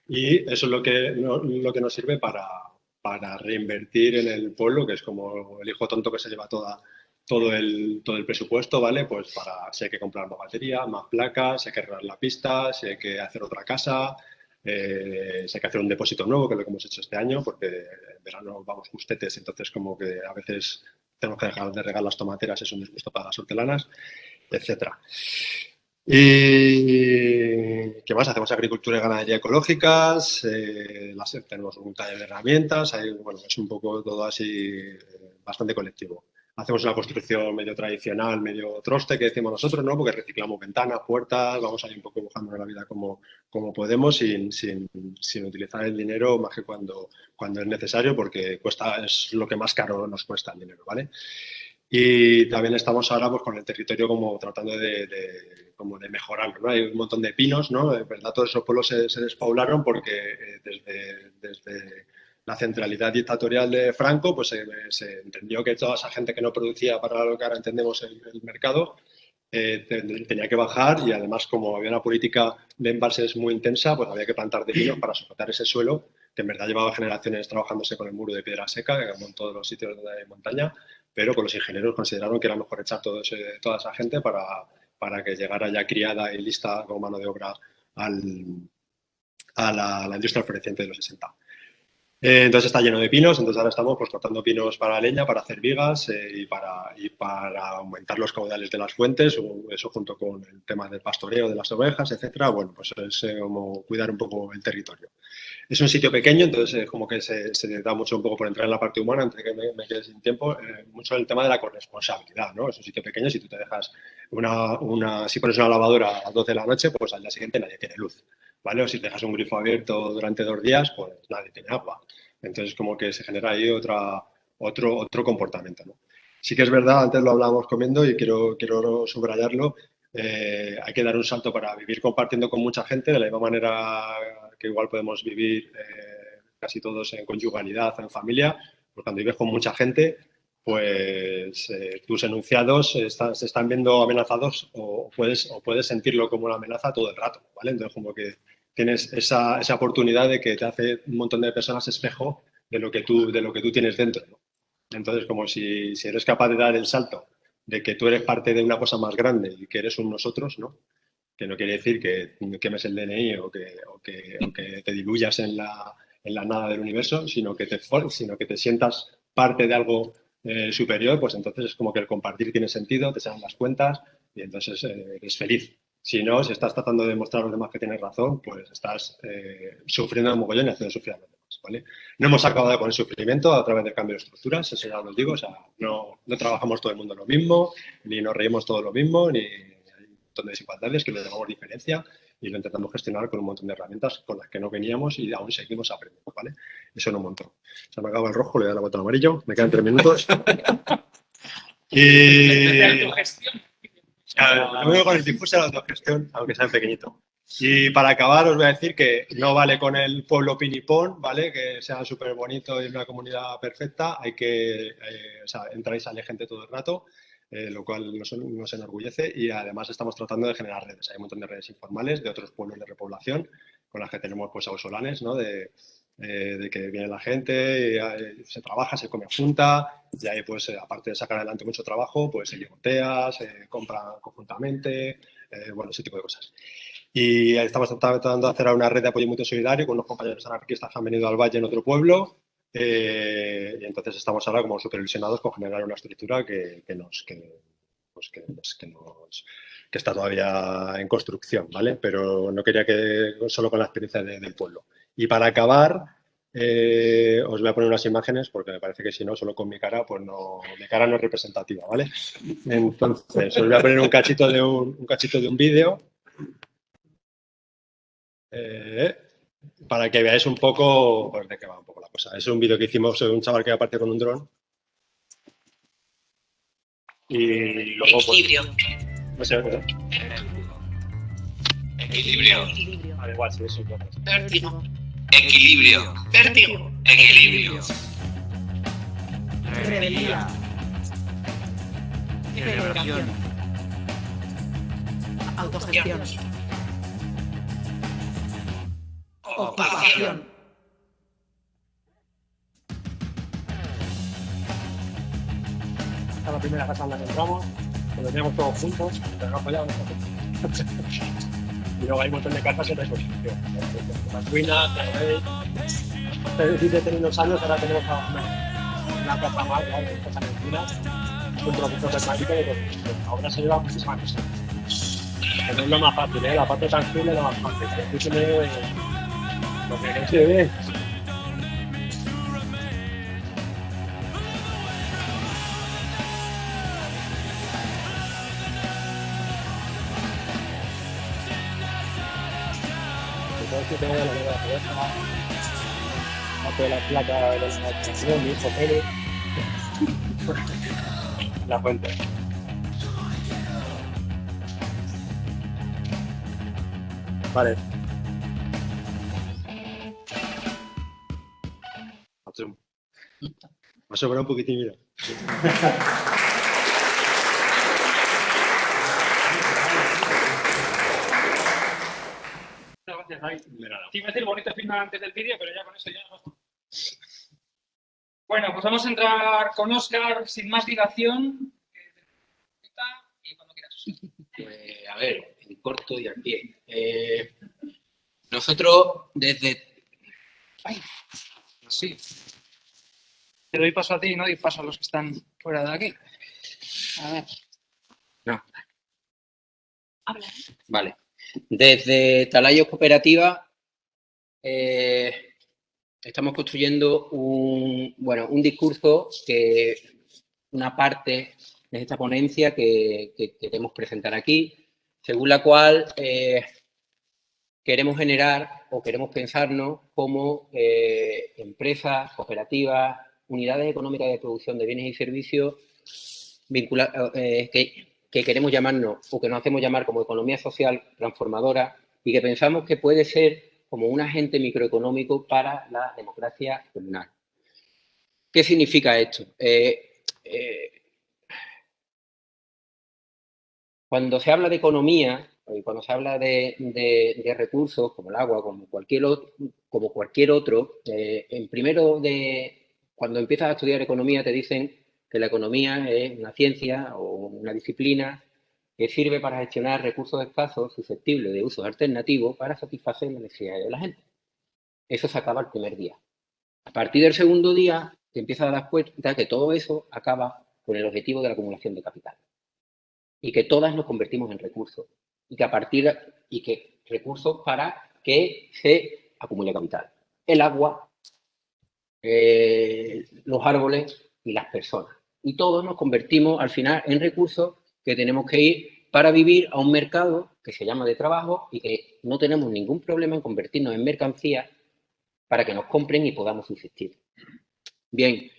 y eso es lo que nos sirve para reinvertir en el pueblo, que es como el hijo tonto que se lleva todo el presupuesto, ¿vale? Pues si hay que comprar más batería, más placas, si hay que arreglar la pista, si hay que hacer otra casa, si hay que hacer un depósito nuevo, que es lo que hemos hecho este año, porque en verano vamos justetes, entonces como que a veces tenemos que dejar de regar las tomateras, es un disgusto para las hortelanas, etcétera. ¿Y qué más? Hacemos agricultura y ganadería ecológicas, tenemos un taller de herramientas, bueno, es un poco todo así bastante colectivo. Hacemos una construcción medio tradicional, medio troste, que decimos nosotros, ¿no? Porque reciclamos ventanas, puertas, vamos ahí un poco buscando la vida como podemos, sin utilizar el dinero más que cuando es necesario, porque es lo que más caro nos cuesta el dinero, ¿vale? Y también estamos ahora pues, con el territorio como tratando de mejorarlo, ¿no? Hay un montón de pinos, ¿no? De verdad, todos esos pueblos se despoblaron porque desde la centralidad dictatorial de Franco, pues se entendió que toda esa gente que no producía para lo que ahora entendemos el mercado, tenía que bajar, y además como había una política de embalses muy intensa, pues había que plantar de pinos para soportar ese suelo, que en verdad llevaba generaciones trabajándose con el muro de piedra seca, en todos los sitios de montaña, pero con los ingenieros consideraron que era mejor echar toda esa gente para que llegara ya criada y lista como mano de obra a la industria floreciente de los 60. Entonces está lleno de pinos, entonces ahora estamos pues cortando pinos para leña, para hacer vigas y para aumentar los caudales de las fuentes, eso junto con el tema del pastoreo de las ovejas, etcétera. Bueno, pues es como cuidar un poco el territorio. Es un sitio pequeño, entonces como que se da mucho un poco por entrar en la parte humana, entre que me quede sin tiempo, mucho el tema de la corresponsabilidad, ¿no? Es un sitio pequeño, si tú te dejas si pones una lavadora a las 12 de la noche, pues al día siguiente nadie tiene luz, ¿vale? O si te dejas un grifo abierto durante 2 días, pues nadie tiene agua. Entonces como que se genera ahí otro comportamiento, ¿no? Sí que es verdad, antes lo hablábamos comiendo y quiero subrayarlo, hay que dar un salto para vivir compartiendo con mucha gente, de la misma manera que igual podemos vivir casi todos en conyugalidad, en familia, pues cuando vives con mucha gente, pues tus enunciados se están viendo amenazados o puedes sentirlo como una amenaza todo el rato, ¿vale? Entonces como que tienes esa oportunidad de que te hace un montón de personas espejo de lo que tú tienes dentro, ¿no? Entonces, como si eres capaz de dar el salto de que tú eres parte de una cosa más grande y que eres un nosotros, ¿no? Que no quiere decir que quemes el DNI o que te diluyas en la nada del universo, sino que te sientas parte de algo superior, pues entonces es como que el compartir tiene sentido, te salen las cuentas y entonces eres feliz. Si no, si estás tratando de demostrar a los demás que tienes razón, pues estás sufriendo un mogollón y haciendo sufrir a los demás, ¿vale? No hemos acabado con el sufrimiento a través del cambio de estructuras, eso ya os digo, o sea, no trabajamos todo el mundo lo mismo, ni nos reímos todo lo mismo, ni hay un montón de desigualdades que lo llamamos diferencia y lo intentamos gestionar con un montón de herramientas con las que no veníamos y aún seguimos aprendiendo, ¿vale? Eso no un montón. Se me acaba el rojo, le doy la botón amarillo, me quedan 3 minutos. Y... autogestión. Lo veo con el discurso de la autogestión, aunque sea pequeñito. Y para acabar os voy a decir que no vale con el pueblo pinipón, ¿vale? Que sea súper bonito y una comunidad perfecta. Hay que, entra y sale gente todo el rato, lo cual nos enorgullece, y además estamos tratando de generar redes. Hay un montón de redes informales de otros pueblos de repoblación con las que tenemos pues ausolanes, ¿no? De que viene la gente, y, se trabaja, se come junta, y ahí pues aparte de sacar adelante mucho trabajo, pues se ligotea, se compra conjuntamente, bueno, ese tipo de cosas. Y estamos tratando de hacer una red de apoyo mutuo solidario con unos compañeros anarquistas que han venido al Valle en otro pueblo, y entonces estamos ahora como supervisionados con generar una estructura que está todavía en construcción, ¿vale? Pero no quería que solo con la experiencia del pueblo. Y para acabar, os voy a poner unas imágenes porque me parece que si no, solo con mi cara, pues no, mi cara no es representativa, ¿vale? Entonces, os voy a poner un cachito de un vídeo para que veáis un poco pues, de qué va un poco la cosa. Es un vídeo que hicimos de un chaval que aparte con un dron Y luego, pues, Equilibrio. no sé, ¿verdad? Equilibrio. Da igual, sí, eso es lo que es. Vértigo. Equilibrio. Vértigo. Equilibrio. Rebeldía. Celebración. Autogestión. Ocupación. Esta es la primera casa en la que entramos, lo teníamos todos juntos, pero no apoyamos. Y luego hay un montón de casas en reconstrucción. Las ruinas, hace 17 años, ahora tenemos una casa más, ¿vale? Una casa en ruinas, un trocito permanente de reconstrucción. Ahora se lleva muchísimas cosas. Que no es lo más fácil, ¿eh? La parte tangible es lo más fácil. Escúcheme lo que se ve. Que tengo la nueva cabeza, parte de la placa de la administración, mis papeles, la fuente. Vale. Me ha sobrado un poquitín, mira. Gracias, David. De nada. Te iba a decir bonito final antes del vídeo, pero ya con eso ya no. Bueno, pues vamos a entrar con Óscar sin más dilación. Y cuando quieras. Pues, a ver, en corto y al pie. Nosotros desde... Ay, sí. Te doy paso a ti y no doy paso a los que están fuera de aquí. A ver. No, Habla. vale. Desde Talayos Cooperativa estamos construyendo un discurso que una parte de esta ponencia que queremos presentar aquí, según la cual queremos generar o queremos pensarnos como empresas, cooperativas, unidades económicas de producción de bienes y servicios que queremos llamarnos o que nos hacemos llamar como economía social transformadora y que pensamos que puede ser como un agente microeconómico para la democracia comunal. ¿Qué significa esto? Cuando se habla de economía, cuando se habla de recursos como el agua, como cualquier otro, cuando empiezas a estudiar economía te dicen que la economía es una ciencia o una disciplina que sirve para gestionar recursos escasos susceptibles de usos alternativos para satisfacer las necesidades de la gente. Eso se acaba el primer día. A partir del segundo día te empiezas a dar cuenta que todo eso acaba con el objetivo de la acumulación de capital. Y que todas nos convertimos en recursos. Y que recursos para que se acumule capital. El agua, los árboles y las personas. Y todos nos convertimos al final en recursos que tenemos que ir para vivir a un mercado que se llama de trabajo y que no tenemos ningún problema en convertirnos en mercancías para que nos compren y podamos subsistir. Bien,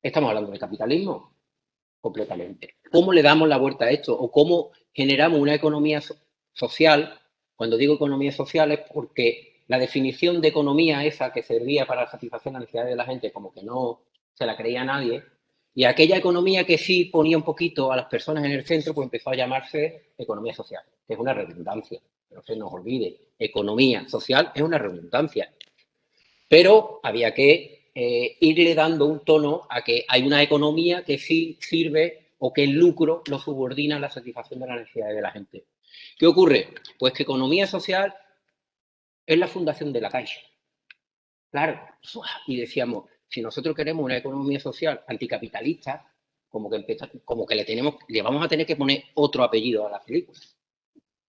estamos hablando de capitalismo completamente. ¿Cómo le damos la vuelta a esto? ¿O cómo generamos una economía social? Cuando digo economía social es porque la definición de economía esa que servía para satisfacer las necesidades de la gente como que no se la creía nadie, y aquella economía que sí ponía un poquito a las personas en el centro, pues empezó a llamarse economía social, que es una redundancia. No se nos olvide, economía social es una redundancia. Pero había que irle dando un tono a que hay una economía que sí sirve o que el lucro lo subordina a la satisfacción de las necesidades de la gente. ¿Qué ocurre? Pues que economía social es la fundación de la Caixa. Claro, y decíamos, si nosotros queremos una economía social anticapitalista, como que le vamos a tener que poner otro apellido a la película.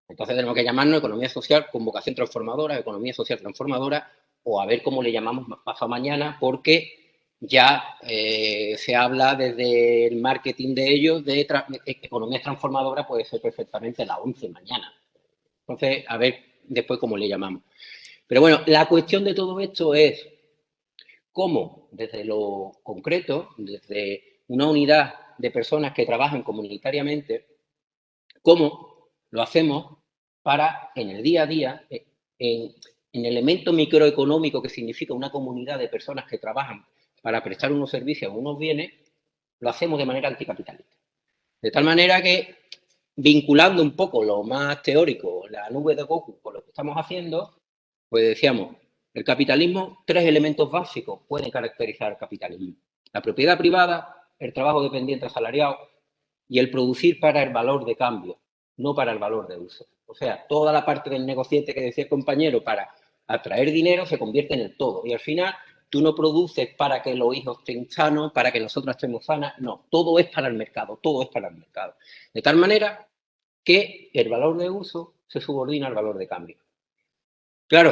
Entonces tenemos que llamarnos economía social con vocación transformadora, economía social transformadora, o a ver cómo le llamamos pasado mañana, porque ya se habla desde el marketing de ellos de economía transformadora, puede ser perfectamente la 11 mañana. Entonces, a ver después cómo le llamamos. Pero bueno, la cuestión de todo esto es cómo, desde lo concreto, desde una unidad de personas que trabajan comunitariamente, cómo lo hacemos para, en el día a día, en el elemento microeconómico que significa una comunidad de personas que trabajan para prestar unos servicios o unos bienes, lo hacemos de manera anticapitalista. De tal manera que, vinculando un poco lo más teórico, la nube de Goku, con lo que estamos haciendo, pues decíamos, el capitalismo, 3 elementos básicos pueden caracterizar el capitalismo. La propiedad privada, el trabajo dependiente asalariado y el producir para el valor de cambio, no para el valor de uso. O sea, toda la parte del negociante que decía el compañero para atraer dinero se convierte en el todo. Y al final, tú no produces para que los hijos estén sanos, para que nosotros estemos sanas. No, todo es para el mercado, todo es para el mercado. De tal manera que el valor de uso se subordina al valor de cambio. Claro,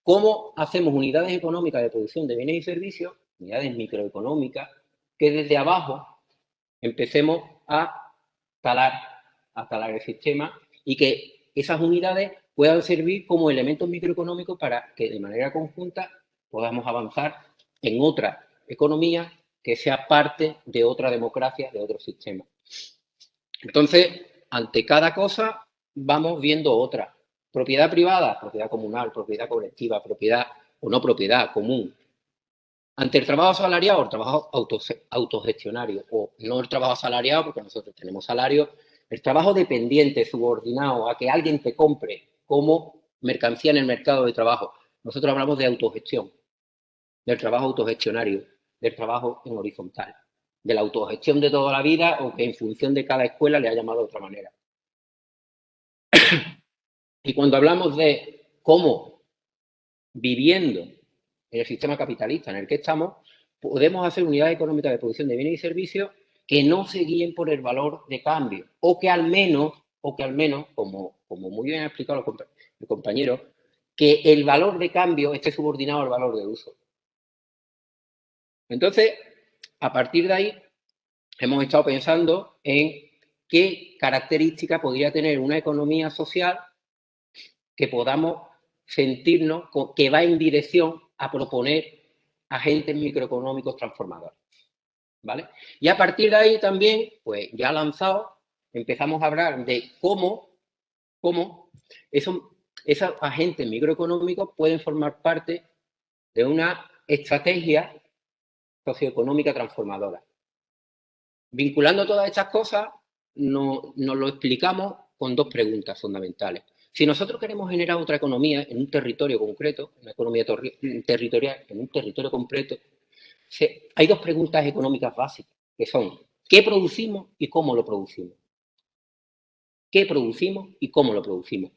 ¿cómo hacemos unidades económicas de producción de bienes y servicios, unidades microeconómicas, que desde abajo empecemos a talar el sistema y que esas unidades puedan servir como elementos microeconómicos para que de manera conjunta podamos avanzar en otra economía que sea parte de otra democracia, de otro sistema? Entonces, ante cada cosa vamos viendo otra. Propiedad privada, propiedad comunal, propiedad colectiva, propiedad o no propiedad común. Ante el trabajo asalariado, el trabajo autogestionario, o no el trabajo asalariado, porque nosotros tenemos salario, el trabajo dependiente, subordinado a que alguien te compre como mercancía en el mercado de trabajo. Nosotros hablamos de autogestión, del trabajo autogestionario, del trabajo en horizontal, de la autogestión de toda la vida, o que en función de cada escuela le ha llamado de otra manera. Y cuando hablamos de cómo, viviendo en el sistema capitalista en el que estamos, podemos hacer unidades económicas de producción de bienes y servicios que no se guíen por el valor de cambio, o que al menos, como muy bien ha explicado el compañero, que el valor de cambio esté subordinado al valor de uso. Entonces, a partir de ahí, hemos estado pensando en qué característica podría tener una economía social que podamos sentirnos que va en dirección a proponer agentes microeconómicos transformadores, ¿vale? Y a partir de ahí también, pues ya lanzado, empezamos a hablar de cómo esos agentes microeconómicos pueden formar parte de una estrategia socioeconómica transformadora. Vinculando todas estas cosas, nos lo explicamos con 2 preguntas fundamentales. Si nosotros queremos generar otra economía en un territorio concreto, una economía territorial en un territorio concreto, hay 2 preguntas económicas básicas, que son ¿qué producimos y cómo lo producimos? ¿Qué producimos y cómo lo producimos?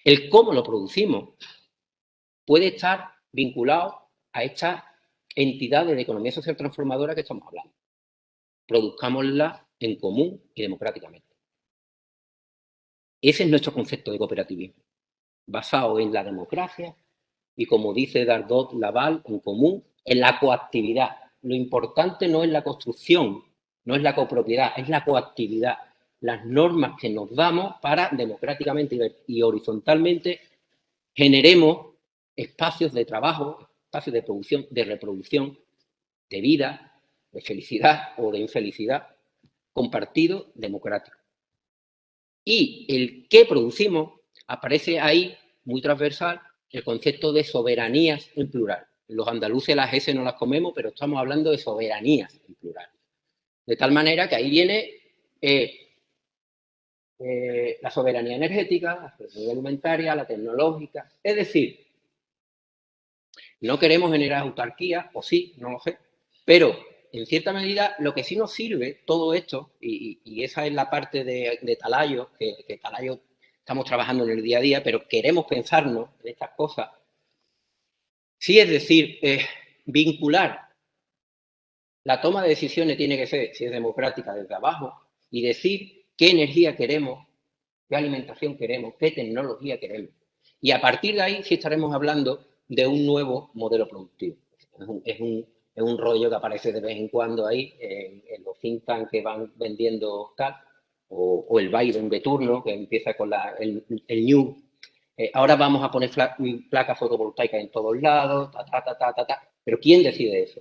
El cómo lo producimos puede estar vinculado a estas entidades de economía social transformadora que estamos hablando. Produzcámosla en común y democráticamente. Ese es nuestro concepto de cooperativismo, basado en la democracia y, como dice Dardot Laval, en común, en la coactividad. Lo importante no es la construcción, no es la copropiedad, es la coactividad. Las normas que nos damos para democráticamente y horizontalmente generemos espacios de trabajo, espacios de producción, de reproducción, de vida, de felicidad o de infelicidad, compartido, democrático. Y el qué producimos aparece ahí, muy transversal, el concepto de soberanías en plural. Los andaluces las S no las comemos, pero estamos hablando de soberanías en plural. De tal manera que ahí viene la soberanía energética, la soberanía alimentaria, la tecnológica. Es decir, no queremos generar autarquía, o sí, no lo sé, pero en cierta medida lo que sí nos sirve todo esto, y esa es la parte de Talayo, que Talayo estamos trabajando en el día a día, pero queremos pensarnos en estas cosas, sí, es decir, vincular la toma de decisiones tiene que ser, si es democrática, desde abajo, y decir qué energía queremos, qué alimentación queremos, qué tecnología queremos. Y a partir de ahí sí estaremos hablando de un nuevo modelo productivo. Es un rollo que aparece de vez en cuando ahí en los think tanks que van vendiendo tal, o el Biden de turno que empieza con el New. Ahora vamos a poner placas fotovoltaicas en todos lados, pero ¿quién decide eso?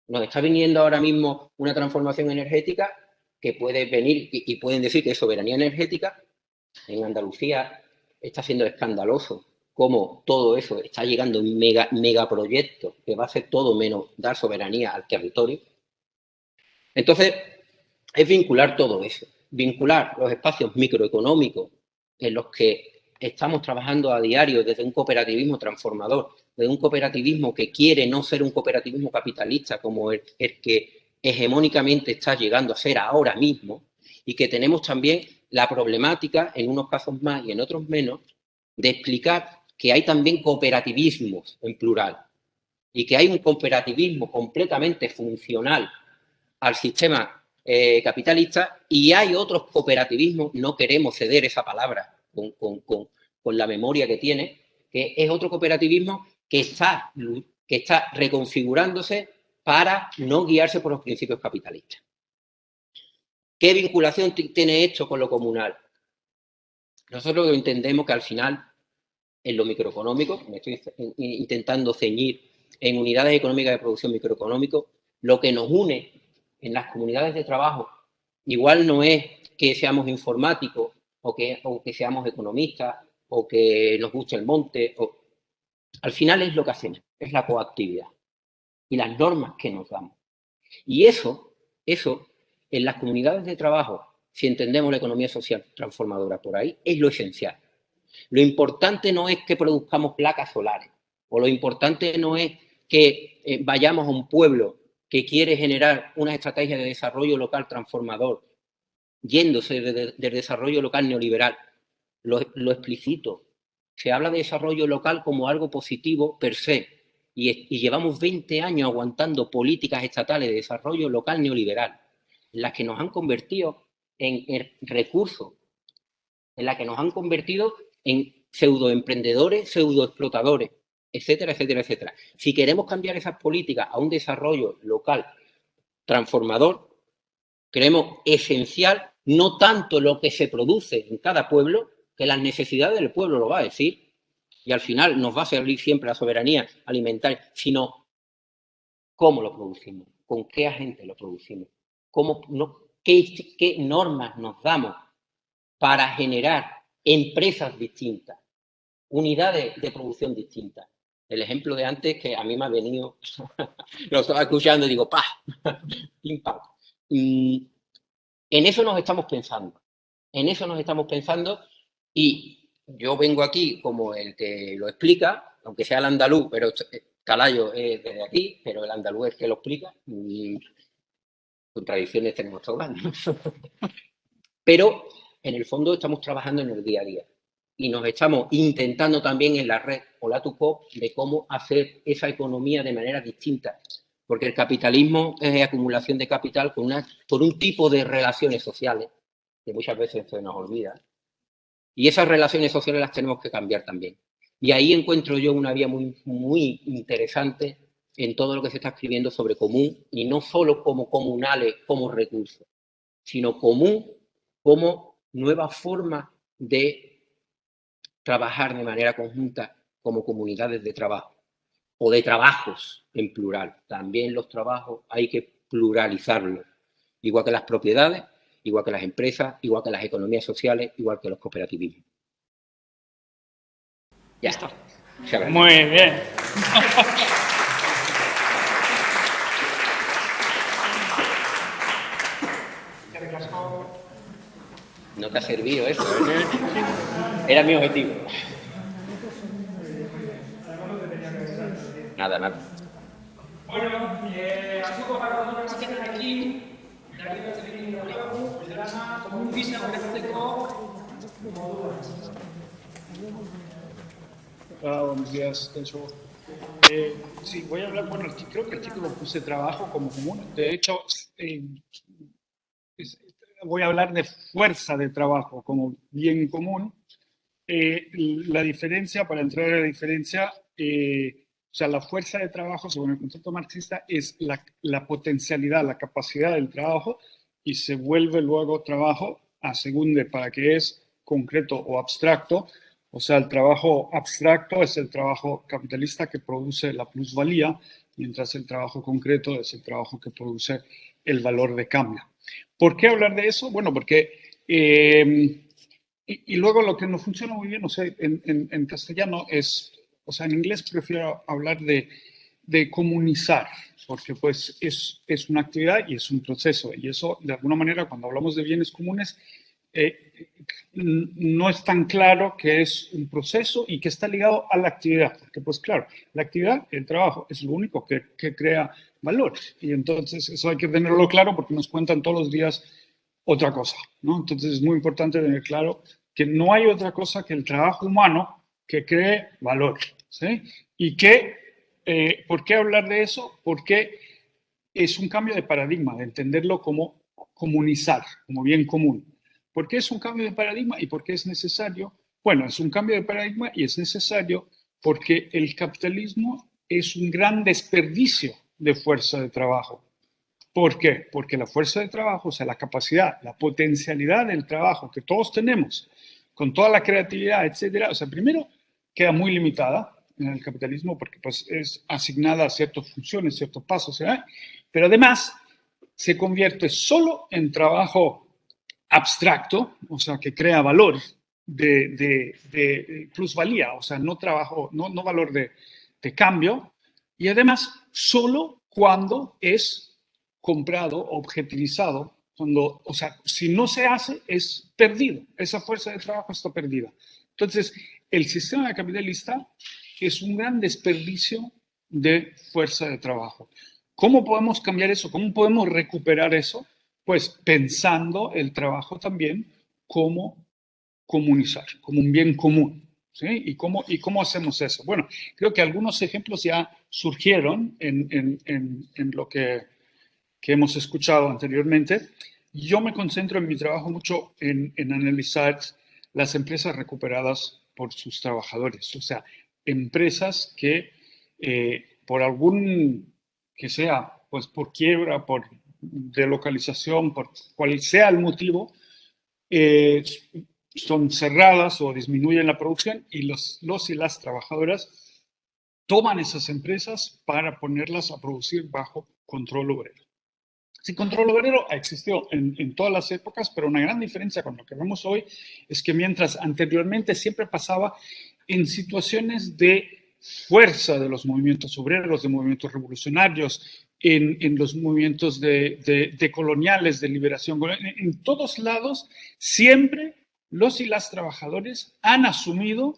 Nos está viniendo ahora mismo una transformación energética que puede venir y pueden decir que es soberanía energética. En Andalucía está siendo escandaloso cómo todo eso está llegando en megaproyectos que va a ser todo menos dar soberanía al territorio. Entonces, es vincular todo eso, vincular los espacios microeconómicos en los que estamos trabajando a diario desde un cooperativismo transformador, desde un cooperativismo que quiere no ser un cooperativismo capitalista como el que hegemónicamente está llegando a ser ahora mismo, y que tenemos también la problemática, en unos casos más y en otros menos, de explicar que hay también cooperativismos en plural y que hay un cooperativismo completamente funcional al sistema capitalista y hay otros cooperativismos, no queremos ceder esa palabra con la memoria que tiene, que es otro cooperativismo que está reconfigurándose para no guiarse por los principios capitalistas. ¿Qué vinculación tiene esto con lo comunal? Nosotros entendemos que al final, en lo microeconómico, me estoy intentando ceñir en unidades económicas de producción microeconómico, lo que nos une en las comunidades de trabajo igual no es que seamos informáticos o que seamos economistas o que nos guste el monte. Al final es lo que hacemos, es la coactividad y las normas que nos damos. Y eso en las comunidades de trabajo, si entendemos la economía social transformadora por ahí, es lo esencial. Lo importante no es que produzcamos placas solares, o lo importante no es que vayamos a un pueblo que quiere generar una estrategia de desarrollo local transformador, yéndose del desarrollo local neoliberal. Lo explicito. Se habla de desarrollo local como algo positivo per se, y llevamos 20 años aguantando políticas estatales de desarrollo local neoliberal, en las que nos han convertido en recursos, en las que nos han convertido en pseudoemprendedores, pseudoexplotadores, etcétera, etcétera, etcétera. Si queremos cambiar esas políticas a un desarrollo local transformador, creemos esencial no tanto lo que se produce en cada pueblo, que las necesidades del pueblo lo va a decir, y al final nos va a servir siempre la soberanía alimentaria, sino cómo lo producimos, con qué agentes lo producimos, qué normas nos damos para generar empresas distintas, unidades de producción distintas. El ejemplo de antes que a mí me ha venido, lo estaba escuchando y digo, ¡pah! ¡Pim, pam! En eso nos estamos pensando. En eso nos estamos pensando y yo vengo aquí como el que lo explica, aunque sea el andaluz, pero Calayo es desde aquí, pero el andaluz es el que lo explica. Contradicciones tenemos todas, ¿no? Pero en el fondo estamos trabajando en el día a día y nos estamos intentando también en la red Hola2Co de cómo hacer esa economía de manera distinta, porque el capitalismo es acumulación de capital por un tipo de relaciones sociales que muchas veces se nos olvida, y esas relaciones sociales las tenemos que cambiar también. Y ahí encuentro yo una vía muy, muy interesante en todo lo que se está escribiendo sobre común, y no solo como comunales, como recursos, sino común como nueva forma de trabajar de manera conjunta como comunidades de trabajo o de trabajos en plural. También los trabajos hay que pluralizarlos, igual que las propiedades, igual que las empresas, igual que las economías sociales, igual que los cooperativismos. Ya está. Muy bien. No te ha servido eso, ¿eh? Era mi objetivo. Nada. Bueno, así como para nosotros que están aquí, de aquí no se tiene problema, el drama, como un pisa, buenos días, Tencho. Sí, voy a hablar, bueno, creo que el título puse trabajo como común. De hecho, voy a hablar de fuerza de trabajo como bien común. La diferencia, para entrar a la diferencia, o sea, la fuerza de trabajo, según el concepto marxista, es la potencialidad, la capacidad del trabajo, y se vuelve luego trabajo a según de para qué es concreto o abstracto, O sea, el trabajo abstracto es el trabajo capitalista que produce la plusvalía, mientras el trabajo concreto es el trabajo que produce el valor de cambio. ¿Por qué hablar de eso? Bueno, porque... y luego lo que no funciona muy bien, o sea, en castellano es, o sea, en inglés prefiero hablar de comunizar, porque pues es una actividad y es un proceso. Y eso, de alguna manera, cuando hablamos de bienes comunes, no es tan claro que es un proceso y que está ligado a la actividad, porque pues claro, la actividad, el trabajo, es lo único que crea valor. Y entonces eso hay que tenerlo claro porque nos cuentan todos los días otra cosa, ¿no? Entonces es muy importante tener claro que no hay otra cosa que el trabajo humano que cree valor, ¿sí? Y que, ¿por qué hablar de eso? Porque es un cambio de paradigma, de entenderlo como comunizar, como bien común. ¿Por qué es un cambio de paradigma y por qué es necesario? Bueno, es un cambio de paradigma y es necesario porque el capitalismo es un gran desperdicio de fuerza de trabajo. ¿Por qué? Porque la fuerza de trabajo, o sea, la capacidad, la potencialidad del trabajo que todos tenemos, con toda la creatividad, etcétera, o sea, primero queda muy limitada en el capitalismo porque pues es asignada a ciertas funciones, ciertos pasos, ¿verdad? Pero además se convierte solo en trabajo abstracto, o sea, que crea valor de plusvalía, o sea, no trabajo, no valor de cambio, y además solo cuando es comprado, objetivizado, cuando, o sea, si no se hace, es perdido, esa fuerza de trabajo está perdida. Entonces, el sistema capitalista es un gran desperdicio de fuerza de trabajo. ¿Cómo podemos cambiar eso? ¿Cómo podemos recuperar eso? Pues pensando el trabajo también como comunizar, como un bien común. ¿Sí? ¿Y cómo hacemos eso? Bueno, creo que algunos ejemplos ya surgieron en lo que hemos escuchado anteriormente. Yo me concentro en mi trabajo mucho en analizar las empresas recuperadas por sus trabajadores, o sea, empresas que por algún, que sea, pues por quiebra, por delocalización, por cual sea el motivo, eh, son cerradas o disminuyen la producción y los y las trabajadoras toman esas empresas para ponerlas a producir bajo control obrero. Sí, control obrero ha existido en todas las épocas, pero una gran diferencia con lo que vemos hoy es que mientras anteriormente siempre pasaba en situaciones de fuerza de los movimientos obreros, de movimientos revolucionarios, en los movimientos de coloniales, de liberación, en todos lados, siempre los y las trabajadores han asumido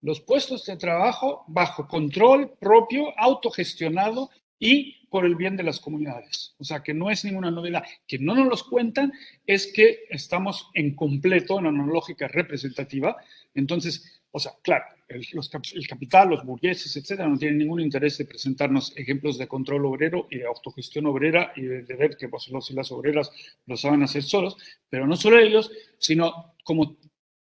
los puestos de trabajo bajo control propio, autogestionado y por el bien de las comunidades. O sea, que no es ninguna novedad. Que no nos los cuentan es que estamos en completo en una lógica representativa. Entonces, o sea, claro, el capital, los burgueses, etcétera, no tienen ningún interés de presentarnos ejemplos de control obrero y de autogestión obrera y de ver que pues, los y las obreras lo saben hacer solos, pero no solo ellos, sino como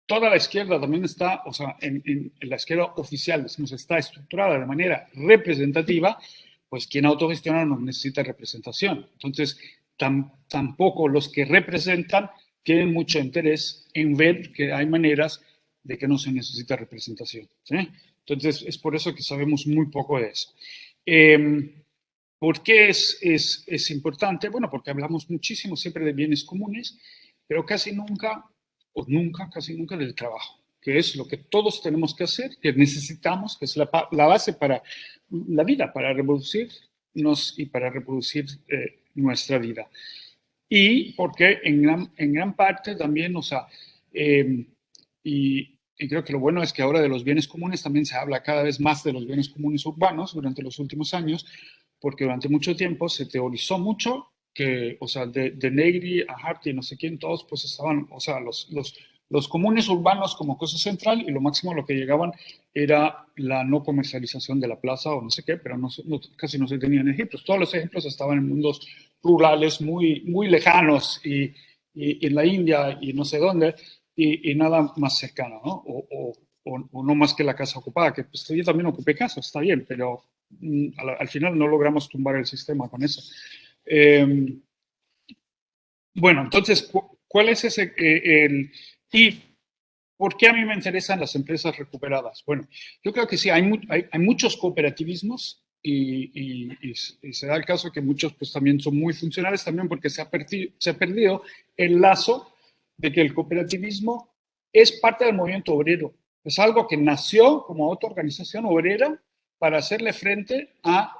toda la izquierda también está, o sea, en la izquierda oficial, decimos, está estructurada de manera representativa, pues quien autogestiona no necesita representación. Entonces, tampoco los que representan tienen mucho interés en ver que hay maneras de que no se necesita representación. ¿Sí? Entonces, es por eso que sabemos muy poco de eso. ¿Por qué es importante? Bueno, porque hablamos muchísimo siempre de bienes comunes, pero casi nunca del trabajo, que es lo que todos tenemos que hacer, que necesitamos, que es la base para la vida, para reproducirnos y para reproducir nuestra vida. Y porque en gran parte también, o sea, y creo que lo bueno es que ahora de los bienes comunes también se habla cada vez más de los bienes comunes urbanos durante los últimos años, porque durante mucho tiempo se teorizó mucho que, o sea, de Negri a Harty, no sé quién, todos pues estaban, o sea, los comunes urbanos como cosa central y lo máximo a lo que llegaban era la no comercialización de la plaza o no sé qué, pero casi no se tenían ejemplos. Todos los ejemplos estaban en mundos rurales muy, muy lejanos y en la India y no sé dónde y nada más cercano, ¿no? O no más que la casa ocupada, que pues, yo también ocupé casa, está bien, pero al final no logramos tumbar el sistema con eso. Bueno, entonces, ¿cuál es ese? Y ¿Por qué a mí me interesan las empresas recuperadas? Bueno, yo creo que sí, hay muchos cooperativismos y se da el caso que muchos pues también son muy funcionales también porque se ha perdido el lazo de que el cooperativismo es parte del movimiento obrero. Es algo que nació como autoorganización obrera para hacerle frente a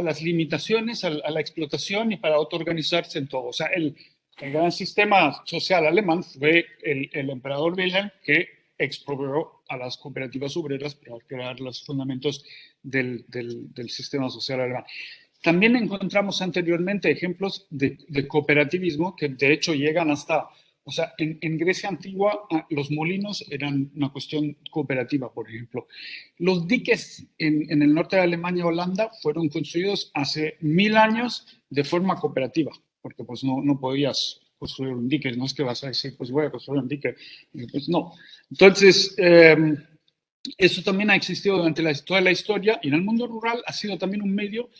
las limitaciones, a la explotación y para autoorganizarse en todo. O sea, el gran sistema social alemán fue el emperador Wilhelm que expropió a las cooperativas obreras para crear los fundamentos del sistema social alemán. También encontramos anteriormente ejemplos de cooperativismo que de hecho llegan hasta, o sea, en Grecia antigua los molinos eran una cuestión cooperativa, por ejemplo. Los diques en el norte de Alemania, Holanda, fueron construidos hace 1000 años de forma cooperativa, porque pues no podías construir un dique, no es que vas a decir, pues voy a construir un dique, pues no. Entonces, eso también ha existido durante toda la historia y en el mundo rural ha sido también un medio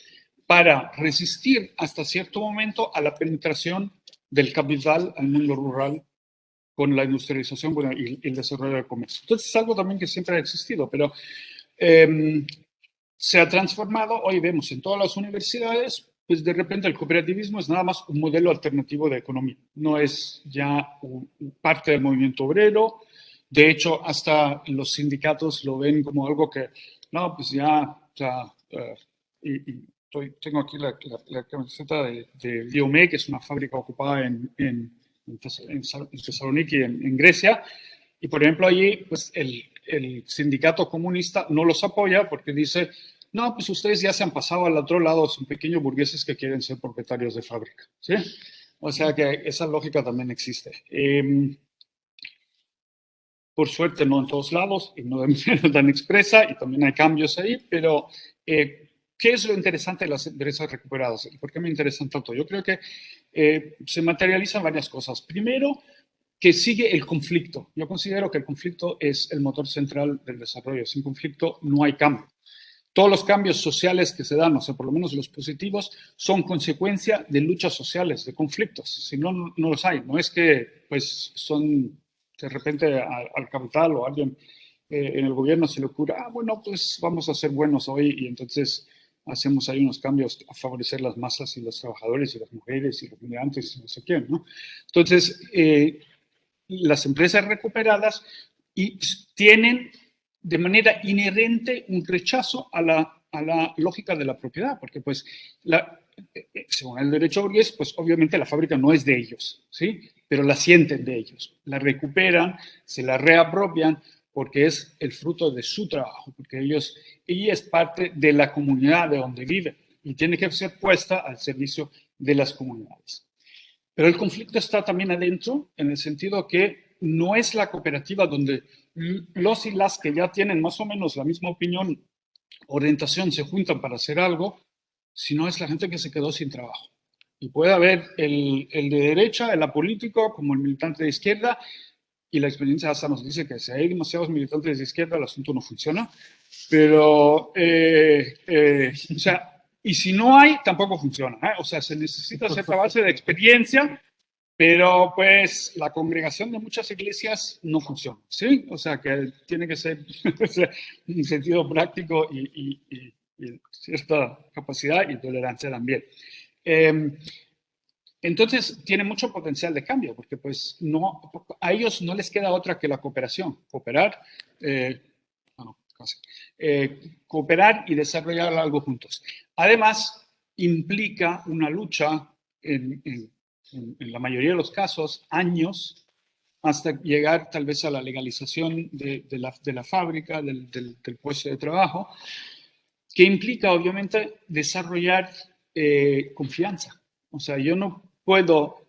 para resistir hasta cierto momento a la penetración del capital al mundo rural con la industrialización bueno, y el desarrollo del comercio. Entonces es algo también que siempre ha existido, pero se ha transformado, hoy vemos en todas las universidades, pues de repente el cooperativismo es nada más un modelo alternativo de economía, no es ya parte del movimiento obrero, de hecho hasta los sindicatos lo ven como algo que, no, pues ya, o sea, tengo aquí la camiseta de Diomé, que es una fábrica ocupada en Tesaloniki, en Grecia, y por ejemplo allí pues el sindicato comunista no los apoya porque dice, no, pues ustedes ya se han pasado al otro lado, son pequeños burgueses que quieren ser propietarios de fábrica, ¿sí? O sea que esa lógica también existe. Por suerte no en todos lados y no de manera tan expresa y también hay cambios ahí, pero ¿qué es lo interesante de las empresas recuperadas? ¿Por qué me interesan tanto? Yo creo que se materializan varias cosas. Primero, que sigue el conflicto. Yo considero que el conflicto es el motor central del desarrollo. Sin conflicto no hay cambio. Todos los cambios sociales que se dan, o sea, por lo menos los positivos, son consecuencia de luchas sociales, de conflictos. Si no, no los hay. No es que, pues, son de repente al capital o a alguien en el gobierno se le ocurra, bueno, pues vamos a ser buenos hoy y entonces hacemos ahí unos cambios a favorecer las masas y los trabajadores y las mujeres y los migrantes y no sé quién, ¿no? Entonces, las empresas recuperadas tienen de manera inherente un rechazo a la lógica de la propiedad, porque pues según el derecho burgués, pues obviamente la fábrica no es de ellos, ¿sí? Pero la sienten de ellos, la recuperan, se la reapropian porque es el fruto de su trabajo, porque ella es parte de la comunidad de donde vive y tiene que ser puesta al servicio de las comunidades. Pero el conflicto está también adentro, en el sentido que no es la cooperativa donde los y las que ya tienen más o menos la misma opinión, orientación, se juntan para hacer algo, sino es la gente que se quedó sin trabajo. Y puede haber el de derecha, el apolítico, como el militante de izquierda, y la experiencia hasta nos dice que si hay demasiados militantes de izquierda, el asunto no funciona. Pero, o sea, y si no hay, tampoco funciona. O sea, se necesita cierta base de experiencia, pero pues la congregación de muchas iglesias no funciona, ¿sí? O sea, que tiene que ser un sentido práctico y cierta capacidad y tolerancia también. Entonces, tiene mucho potencial de cambio, porque pues a ellos no les queda otra que la cooperación, cooperar y desarrollar algo juntos. Además, implica una lucha en la mayoría de los casos, años, hasta llegar tal vez a la legalización de la fábrica, del puesto de trabajo, que implica obviamente desarrollar confianza. O sea, yo no puedo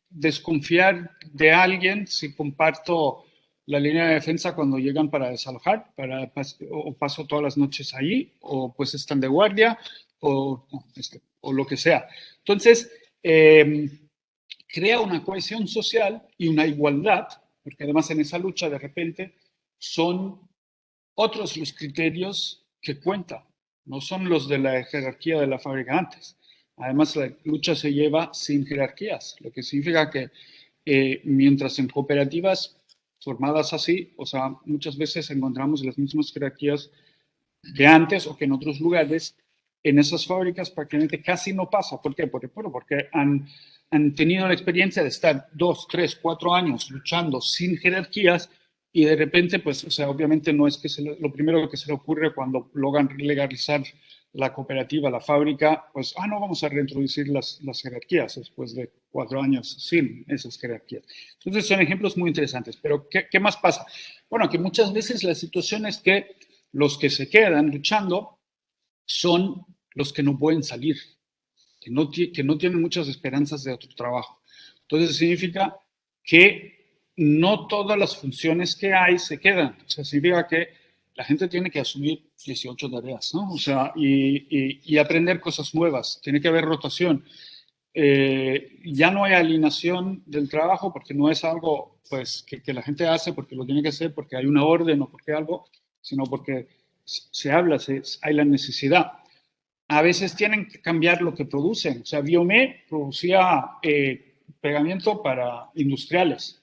desconfiar de alguien si comparto la línea de defensa cuando llegan para desalojar, o paso todas las noches allí, o pues están de guardia, o lo que sea. Entonces, crea una cohesión social y una igualdad, porque además en esa lucha de repente son otros los criterios que cuentan, no son los de la jerarquía de la fábrica antes. Además, la lucha se lleva sin jerarquías, lo que significa que mientras en cooperativas formadas así, o sea, muchas veces encontramos las mismas jerarquías de antes o que en otros lugares. En esas fábricas prácticamente casi no pasa. ¿Por qué? Porque han tenido la experiencia de estar 2, 3, 4 años luchando sin jerarquías y de repente, pues, o sea, obviamente no es que lo primero que se le ocurre cuando logran legalizar la cooperativa, la fábrica, pues, no, vamos a reintroducir las jerarquías después de 4 años sin esas jerarquías. Entonces, son ejemplos muy interesantes. Pero, ¿qué más pasa? Bueno, que muchas veces la situación es que los que se quedan luchando son los que no pueden salir, que no tienen muchas esperanzas de otro trabajo. Entonces, significa que no todas las funciones que hay se quedan. O sea, significa que la gente tiene que asumir 18 tareas, ¿no? O sea, y aprender cosas nuevas. Tiene que haber rotación. Ya no hay alineación del trabajo porque no es algo pues, que la gente hace porque lo tiene que hacer, porque hay una orden o porque algo, sino porque se habla, hay la necesidad. A veces tienen que cambiar lo que producen. O sea, Biomé producía pegamento para industriales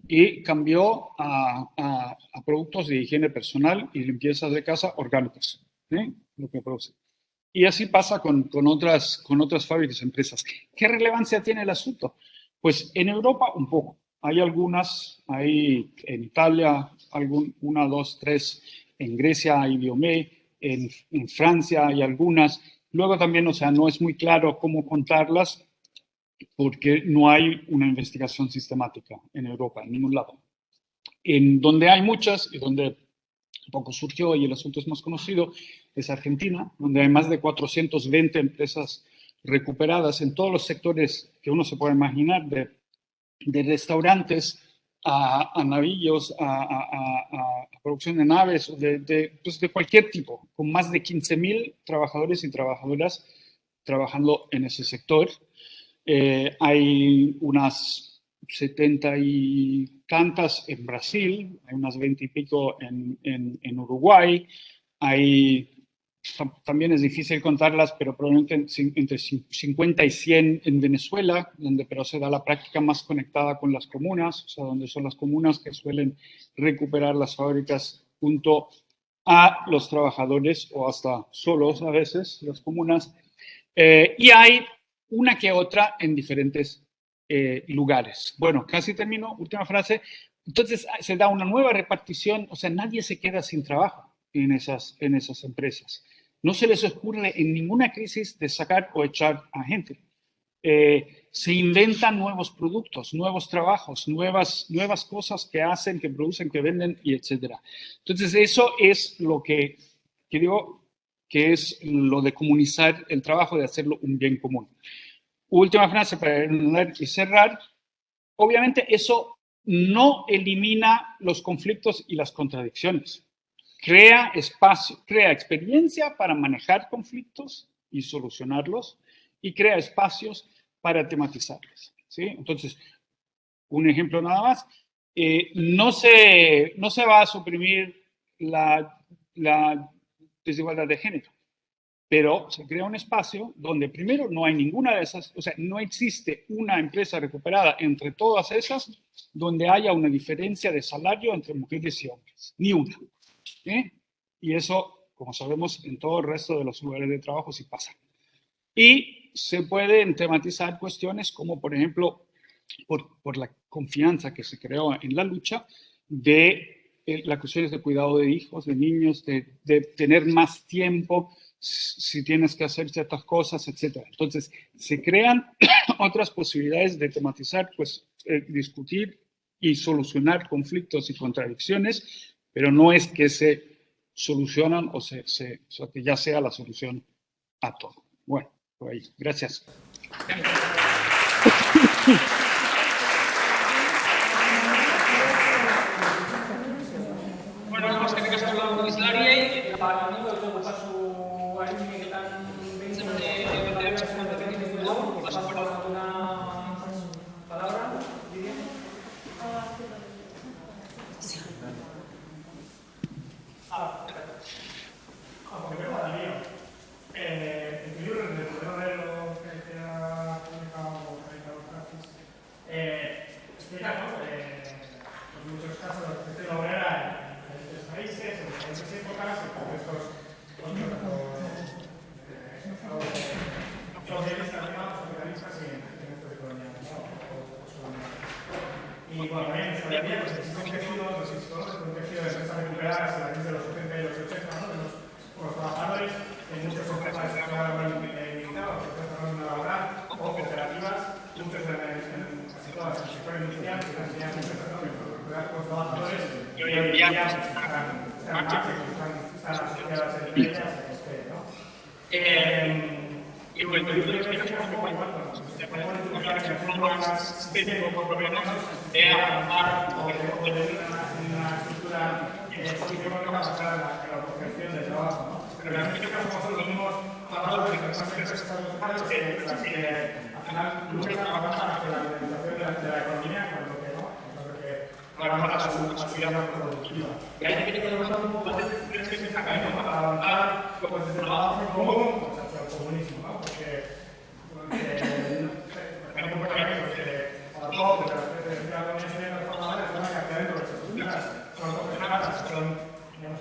y cambió a productos de higiene personal y limpieza de casa orgánicos, ¿sí? Lo que produce. Y así pasa con otras fábricas, empresas. ¿Qué relevancia tiene el asunto? Pues en Europa un poco. Hay algunas, hay en Italia, una, dos, tres, en Grecia hay Biomé, en Francia hay algunas. Luego también, o sea, no es muy claro cómo contarlas porque no hay una investigación sistemática en Europa, en ningún lado. En donde hay muchas y donde un poco surgió y el asunto es más conocido, es Argentina, donde hay más de 420 empresas recuperadas en todos los sectores que uno se puede imaginar, de restaurantes a navillos, a producción de naves, pues de cualquier tipo, con más de 15.000 trabajadores y trabajadoras trabajando en ese sector. Hay unas 70 y tantas en Brasil, hay unas 20 y pico en Uruguay, también es difícil contarlas, pero probablemente entre 50 y 100 en Venezuela, pero se da la práctica más conectada con las comunas, o sea, donde son las comunas que suelen recuperar las fábricas junto a los trabajadores o hasta solos a veces, las comunas. Y hay una que otra en diferentes lugares. Bueno, casi termino, última frase. Entonces se da una nueva repartición, o sea, nadie se queda sin trabajo en esas empresas. No se les ocurre en ninguna crisis de sacar o echar a gente. Se inventan nuevos productos, nuevos trabajos, nuevas cosas que hacen, que producen, que venden, y etcétera. Entonces, eso es lo que digo que es lo de comunizar el trabajo, de hacerlo un bien común. Última frase para y cerrar. Obviamente, eso no elimina los conflictos y las contradicciones. Crea espacio, crea experiencia para manejar conflictos y solucionarlos y crea espacios para tematizarlos, ¿sí? Entonces, un ejemplo nada más. No se va a suprimir la desigualdad de género, pero se crea un espacio donde primero no hay ninguna de esas, o sea, no existe una empresa recuperada entre todas esas donde haya una diferencia de salario entre mujeres y hombres, ni una. ¿Sí? Y eso, como sabemos, en todo el resto de los lugares de trabajo sí pasa. Y se pueden tematizar cuestiones como, por ejemplo, por la confianza que se creó en la lucha, de las cuestiones de cuidado de hijos, de niños, de tener más tiempo si tienes que hacer ciertas cosas, etc. Entonces, se crean otras posibilidades de tematizar, pues, discutir y solucionar conflictos y contradicciones, pero no es que se solucionan o sea, que ya sea la solución a todo. Bueno, por ahí. Gracias. Bueno, eskerrik asko lagun izlariei, bueno, también en nuestra vida pues existe un tejido, no sé si conoces, un tejido de empresas recuperadas en la crisis de los 70 y los 80, ¿no? De los trabajadores, en muchos son empresas de la militar, o empresas de laboral, o cooperativas, muchos casi todas en el sector industrial, que tenían empresas de recuperar con trabajadores, y hoy en día están en marcha, están asociadas entre ellas, ¿no? Y bueno, yo creo que es como igual, bueno, se puede utilizar que son más técnicos, por lo menos, de avanzar o de una estructura económica basada en la protección del trabajo, ¿no? Pero en este caso somos los mismos trabajadores que están en Estados Unidos que al final luchan avanzar hacia la liberalización de la economía, cuando que no, que avanzar a su vida productiva. Y ahí tiene que levantar un poco de ese camino para avanzar pues, desde el trabajo en común hacia el comunismo, ¿no? Porque tenemos que ver que para todos, desde la Unión de Trabajadores, son las que dentro de las estructuras, son cooperadas, son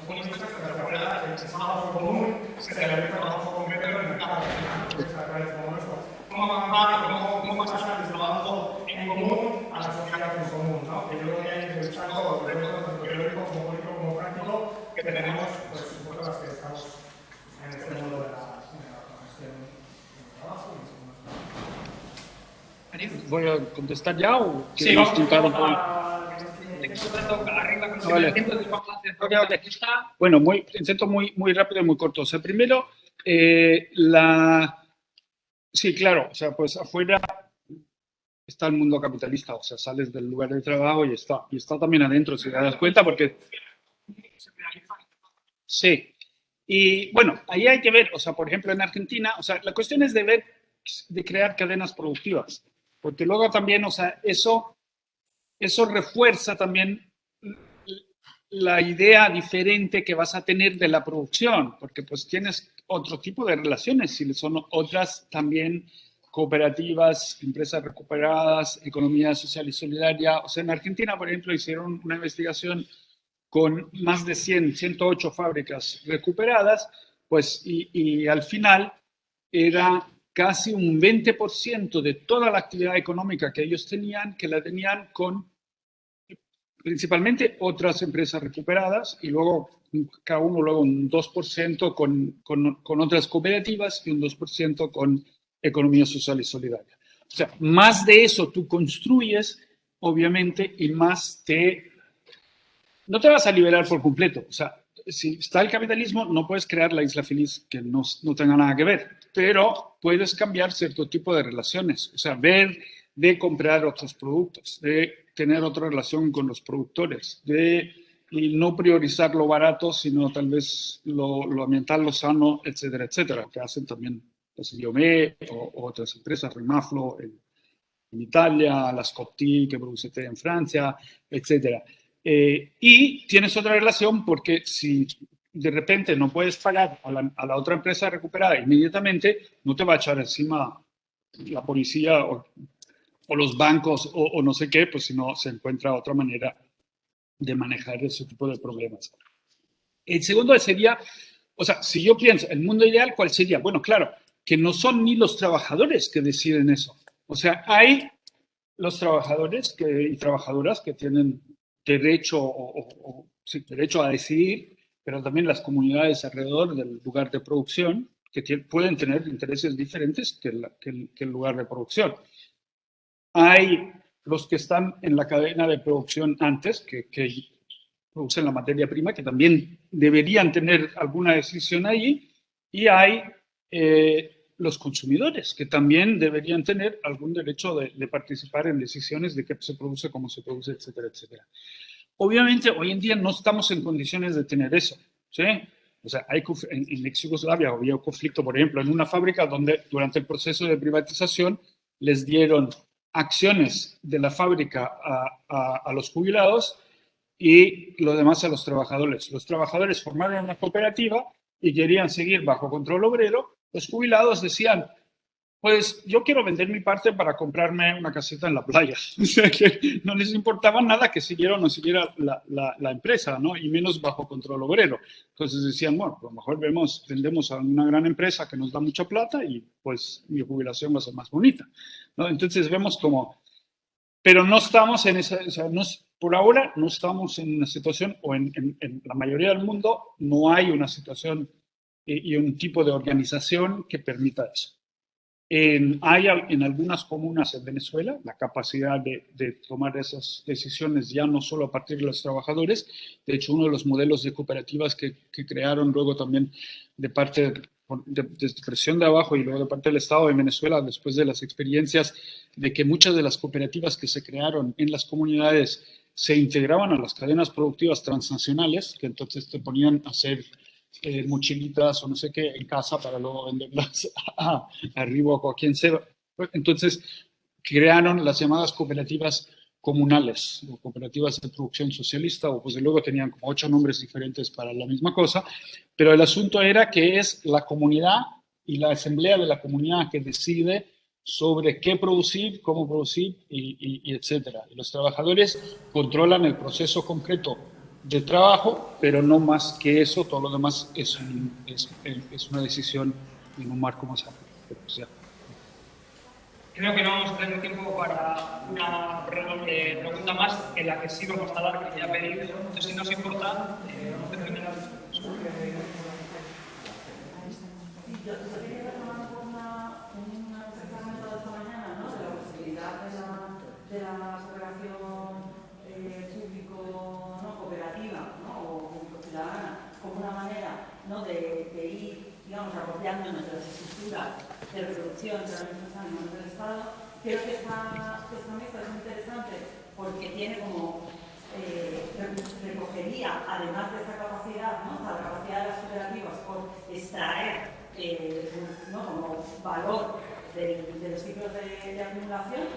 comunistas, pero las cooperadas, el trabajo en común, se realiza el trabajo concreto en el mercado. Entonces, a través de esto, ¿cómo avanzar, cómo pasar del trabajo en común a la sociedad en común, ¿no? Que yo creo que hay que pensar todo, tanto teórico como político como práctico, que tenemos, pues, nosotros las que estamos en este mundo de la gestión del trabajo. ¿Voy a contestar ya o Sí, quieres vamos contar un poco? Vale. Bueno, intento muy rápido y muy corto. O sea, primero, sí, claro, o sea, pues afuera está el mundo capitalista, o sea, sales del lugar de trabajo y está también adentro, si te das cuenta, porque... Sí, y bueno, ahí hay que ver, o sea, por ejemplo, en Argentina, o sea, la cuestión es de crear cadenas productivas, porque luego también, o sea, eso refuerza también la idea diferente que vas a tener de la producción, porque pues tienes otro tipo de relaciones, si son otras también cooperativas, empresas recuperadas, economía social y solidaria. O sea, en Argentina, por ejemplo, hicieron una investigación con más de 108 fábricas recuperadas, pues, y al final era casi un 20% de toda la actividad económica que ellos tenían, que la tenían con principalmente otras empresas recuperadas y luego cada uno luego un 2% con otras cooperativas y un 2% con economía social y solidaria. O sea, más de eso tú construyes, obviamente, y más no te vas a liberar por completo. O sea, si está el capitalismo, no puedes crear la isla feliz que no tenga nada que ver, pero puedes cambiar cierto tipo de relaciones. O sea, de comprar otros productos, de tener otra relación con los productores, y no priorizar lo barato, sino tal vez lo ambiental, lo sano, etcétera, etcétera, que hacen también las Biomé o otras empresas, Remaflo en Italia, las Copti que produce té en Francia, etcétera. Y tienes otra relación porque si de repente no puedes pagar a la otra empresa recuperada inmediatamente, no te va a echar encima la policía o los bancos o no sé qué, pues si no se encuentra otra manera de manejar ese tipo de problemas. El segundo sería, o sea, si yo pienso, el mundo ideal, ¿cuál sería? Bueno, claro, que no son ni los trabajadores que deciden eso. O sea, hay los trabajadores y trabajadoras que tienen derecho, sí, derecho a decidir, pero también las comunidades alrededor del lugar de producción que pueden tener intereses diferentes que el lugar de producción. Hay los que están en la cadena de producción antes, que producen la materia prima, que también deberían tener alguna decisión allí, y hay los consumidores, que también deberían tener algún derecho de participar en decisiones de qué se produce, cómo se produce, etcétera, etcétera. Obviamente, hoy en día no estamos en condiciones de tener eso, ¿sí? O sea, en ex Yugoslavia había un conflicto, por ejemplo, en una fábrica donde durante el proceso de privatización les dieron acciones de la fábrica a los jubilados y lo demás a los trabajadores. Los trabajadores formaron una cooperativa y querían seguir bajo control obrero. Los jubilados decían, pues yo quiero vender mi parte para comprarme una caseta en la playa. O sea que no les importaba nada que siguiera o no siguiera la empresa, ¿no? Y menos bajo control obrero. Entonces decían, bueno, pues a lo mejor vendemos a una gran empresa que nos da mucha plata y pues mi jubilación va a ser más bonita, ¿no? Entonces vemos como... Pero no estamos en esa, o sea, por ahora no estamos en una situación, o en la mayoría del mundo no hay una situación y un tipo de organización que permita eso. Hay en algunas comunas en Venezuela la capacidad de tomar esas decisiones ya no solo a partir de los trabajadores. De hecho, uno de los modelos de cooperativas que crearon luego también de parte de presión de abajo y luego de parte del Estado de Venezuela, después de las experiencias de que muchas de las cooperativas que se crearon en las comunidades se integraban a las cadenas productivas transnacionales, que entonces te ponían a hacer mochilitas o no sé qué en casa para luego venderlas a Reebok o a quien sea. Entonces crearon las llamadas cooperativas comunales o cooperativas de producción socialista, o pues de luego tenían como 8 nombres diferentes para la misma cosa, pero el asunto era que es la comunidad y la asamblea de la comunidad que decide sobre qué producir, cómo producir y etcétera. Y los trabajadores controlan el proceso concreto de trabajo, pero no más que eso, todo lo demás es una decisión en un marco más amplio. Pues ya. Creo que no vamos a tener tiempo para una pregunta más, en la que sí vamos a dar, que ya he pedido. Entonces, si no os importa, vamos a terminar. Yo quería retomar un acercamiento de esta mañana, ¿no? De la posibilidad de la cooperación público-cooperativa, ¿no? O público-ciudadana, como una manera, ¿no? de ir, digamos, apropiándonos de las estructuras de reproducción que ahora mismo están en manos del Estado. Creo que esta mesa es muy interesante porque tiene como recogería, además de esta capacidad, ¿no? La capacidad de las cooperativas por extraer ¿no? como valor de los ciclos de acumulación,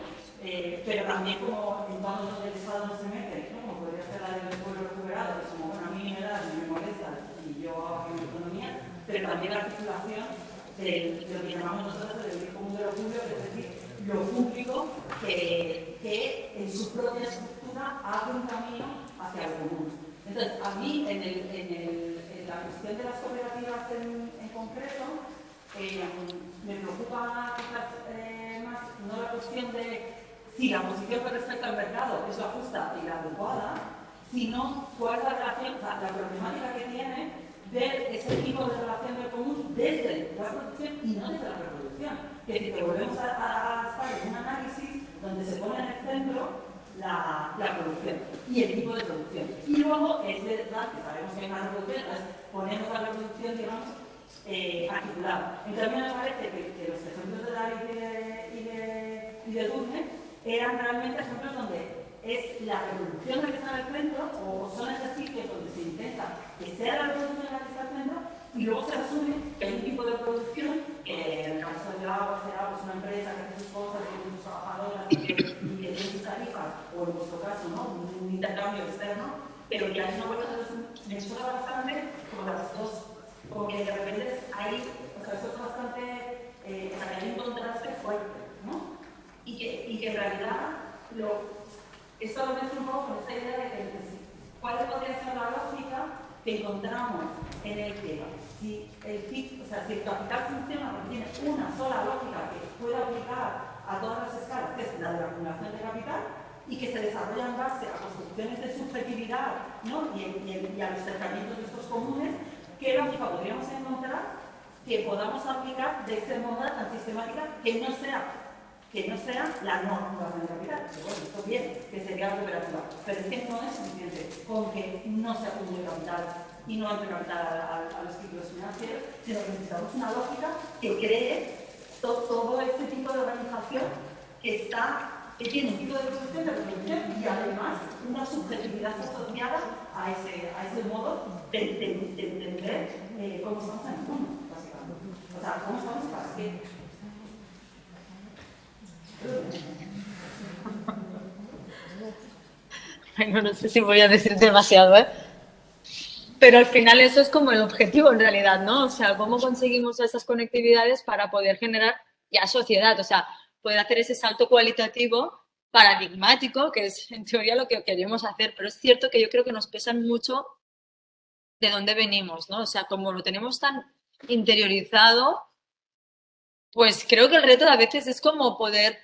pero también como en cuanto donde el Estado no se mete, ¿no? Como podría ser la del pueblo recuperado, que es como, bueno, a mí me da, me molesta y yo hago mi autonomía, pero también la articulación de lo que llamamos nosotros el bien común de lo público, es decir, lo público que en su propia estructura abre un camino hacia lo común. Entonces, a mí, en la cuestión de las cooperativas en concreto, me preocupa quizás más no la cuestión de si la posición con respecto al mercado es la justa y la adecuada, sino cuál es la relación, o sea, la problemática que tiene ver ese tipo de relación del común desde la producción y no desde la reproducción. Que volvemos a estar en un análisis donde se pone en el centro la producción y el tipo de producción. Y luego es verdad que sabemos que en la reproducción, entonces ponemos la reproducción, digamos, articulada. En cambio, me parece que los ejemplos de David y de Dudne eran realmente ejemplos donde es la reproducción la que está en el centro, o son ejercicios donde se intenta que sea la reproducción la que está en el centro, y luego se asume que hay un tipo de producción, en el caso de agua será pues una empresa que hace sus cosas, que tiene sus trabajadoras y que tiene sus tarifas, o en vuestro caso, ¿no? un intercambio externo, pero ya hay una vuelta, entonces me suena bastante como las dos, como que de repente hay, o sea, eso es bastante, o sea, que hay un contraste fuerte, ¿no? Y que en realidad esto lo mezcla un poco con esta idea de que cuál podría ser la lógica que encontramos en el que si el capital funciona porque tiene una sola lógica que puede aplicar a todas las escalas, que es la de la acumulación de capital, y que se desarrolla en base a construcciones de subjetividad, ¿no? y a los acercamientos de estos comunes, ¿qué lógica podríamos encontrar que podamos aplicar de esta moda tan sistemática que no sea la no acumulación de capital? Pero bueno, esto bien, que sería la cooperativa. Pero es que no es suficiente con que no se acumule capital y no entre capital a los ciclos financieros, sino que necesitamos una lógica que cree todo este tipo de organización que tiene un tipo de reproducción y además una subjetividad asociada a ese modo de entender cómo estamos en el mundo, básicamente. O sea, cómo estamos para qué. Bueno, no sé si voy a decir demasiado, ¿eh? Pero al final eso es como el objetivo en realidad, ¿no? O sea, cómo conseguimos esas conectividades para poder generar ya sociedad, o sea, poder hacer ese salto cualitativo paradigmático, que es en teoría lo que queremos hacer, pero es cierto que yo creo que nos pesan mucho de dónde venimos, ¿no? O sea, como lo tenemos tan interiorizado, pues creo que el reto a veces es como poder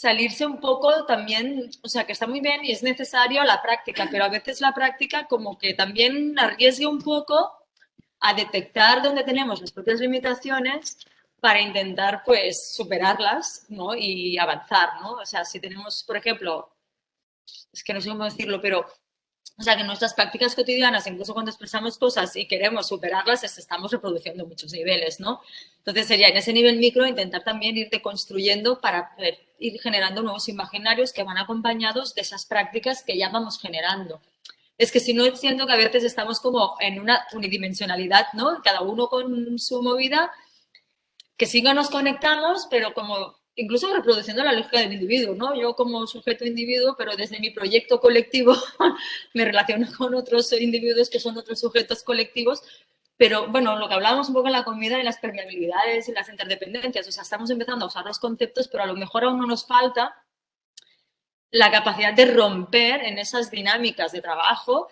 salirse un poco también, o sea, que está muy bien y es necesario la práctica, pero a veces la práctica como que también arriesga un poco a detectar dónde tenemos las propias limitaciones para intentar, pues, superarlas, ¿no? Y avanzar, ¿no? O sea, si tenemos, por ejemplo, es que no sé cómo decirlo, pero, o sea, que en nuestras prácticas cotidianas, incluso cuando expresamos cosas y queremos superarlas, estamos reproduciendo muchos niveles, ¿no? Entonces sería en ese nivel micro intentar también ir deconstruyendo para ir generando nuevos imaginarios que van acompañados de esas prácticas que ya vamos generando. Es que si no, siento que a veces estamos como en una unidimensionalidad, ¿no? Cada uno con su movida, que sí que nos conectamos, pero como incluso reproduciendo la lógica del individuo, ¿no? Yo como sujeto individuo, pero desde mi proyecto colectivo me relaciono con otros individuos que son otros sujetos colectivos, pero bueno, lo que hablábamos un poco en la comida de las permeabilidades y las interdependencias, o sea, estamos empezando a usar los conceptos, pero a lo mejor aún no nos falta la capacidad de romper en esas dinámicas de trabajo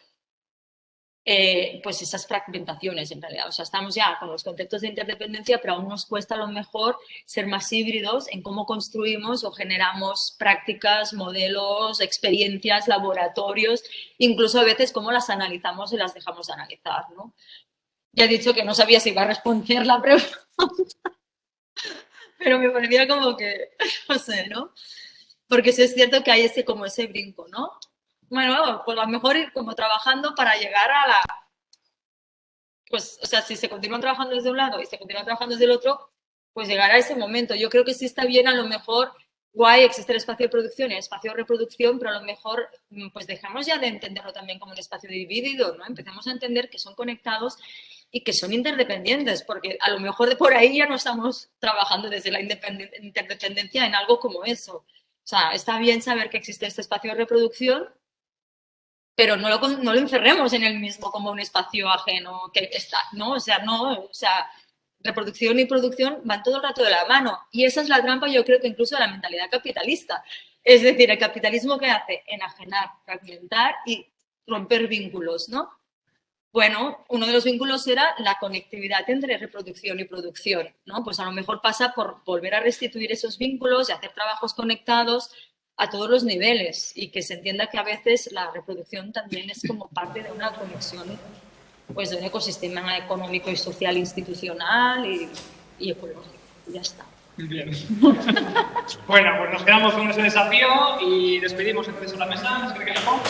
pues esas fragmentaciones en realidad. O sea, estamos ya con los conceptos de interdependencia, pero aún nos cuesta a lo mejor ser más híbridos en cómo construimos o generamos prácticas, modelos, experiencias, laboratorios, incluso a veces cómo las analizamos y las dejamos de analizar, ¿no? Ya he dicho que no sabía si iba a responder la pregunta, pero me parecía como que, no sé, ¿no? Porque sí es cierto que hay ese brinco, ¿no? Bueno, pues a lo mejor ir como trabajando para llegar a la... Pues, o sea, si se continúa trabajando desde un lado y se continúa trabajando desde el otro, pues llegar a ese momento. Yo creo que sí está bien, a lo mejor, guay, existe el espacio de producción y el espacio de reproducción, pero a lo mejor, pues dejamos ya de entenderlo también como un espacio dividido, ¿no? Empecemos a entender que son conectados y que son interdependientes, porque a lo mejor de por ahí ya no estamos trabajando desde la interdependencia en algo como eso. O sea, está bien saber que existe este espacio de reproducción, pero no lo encerremos en el mismo como un espacio ajeno que está, ¿no? O sea, reproducción y producción van todo el rato de la mano. Y esa es la trampa, yo creo que incluso de la mentalidad capitalista. Es decir, el capitalismo que hace enajenar, fragmentar y romper vínculos, ¿no? Bueno, uno de los vínculos era la conectividad entre reproducción y producción, ¿no? Pues a lo mejor pasa por volver a restituir esos vínculos y hacer trabajos conectados a todos los niveles y que se entienda que a veces la reproducción también es como parte de una conexión, pues de un ecosistema económico y social institucional y ecológico. Y ya está. Bien. Bueno, pues nos quedamos con ese desafío y despedimos entonces a la mesa. ¿Qué queremos?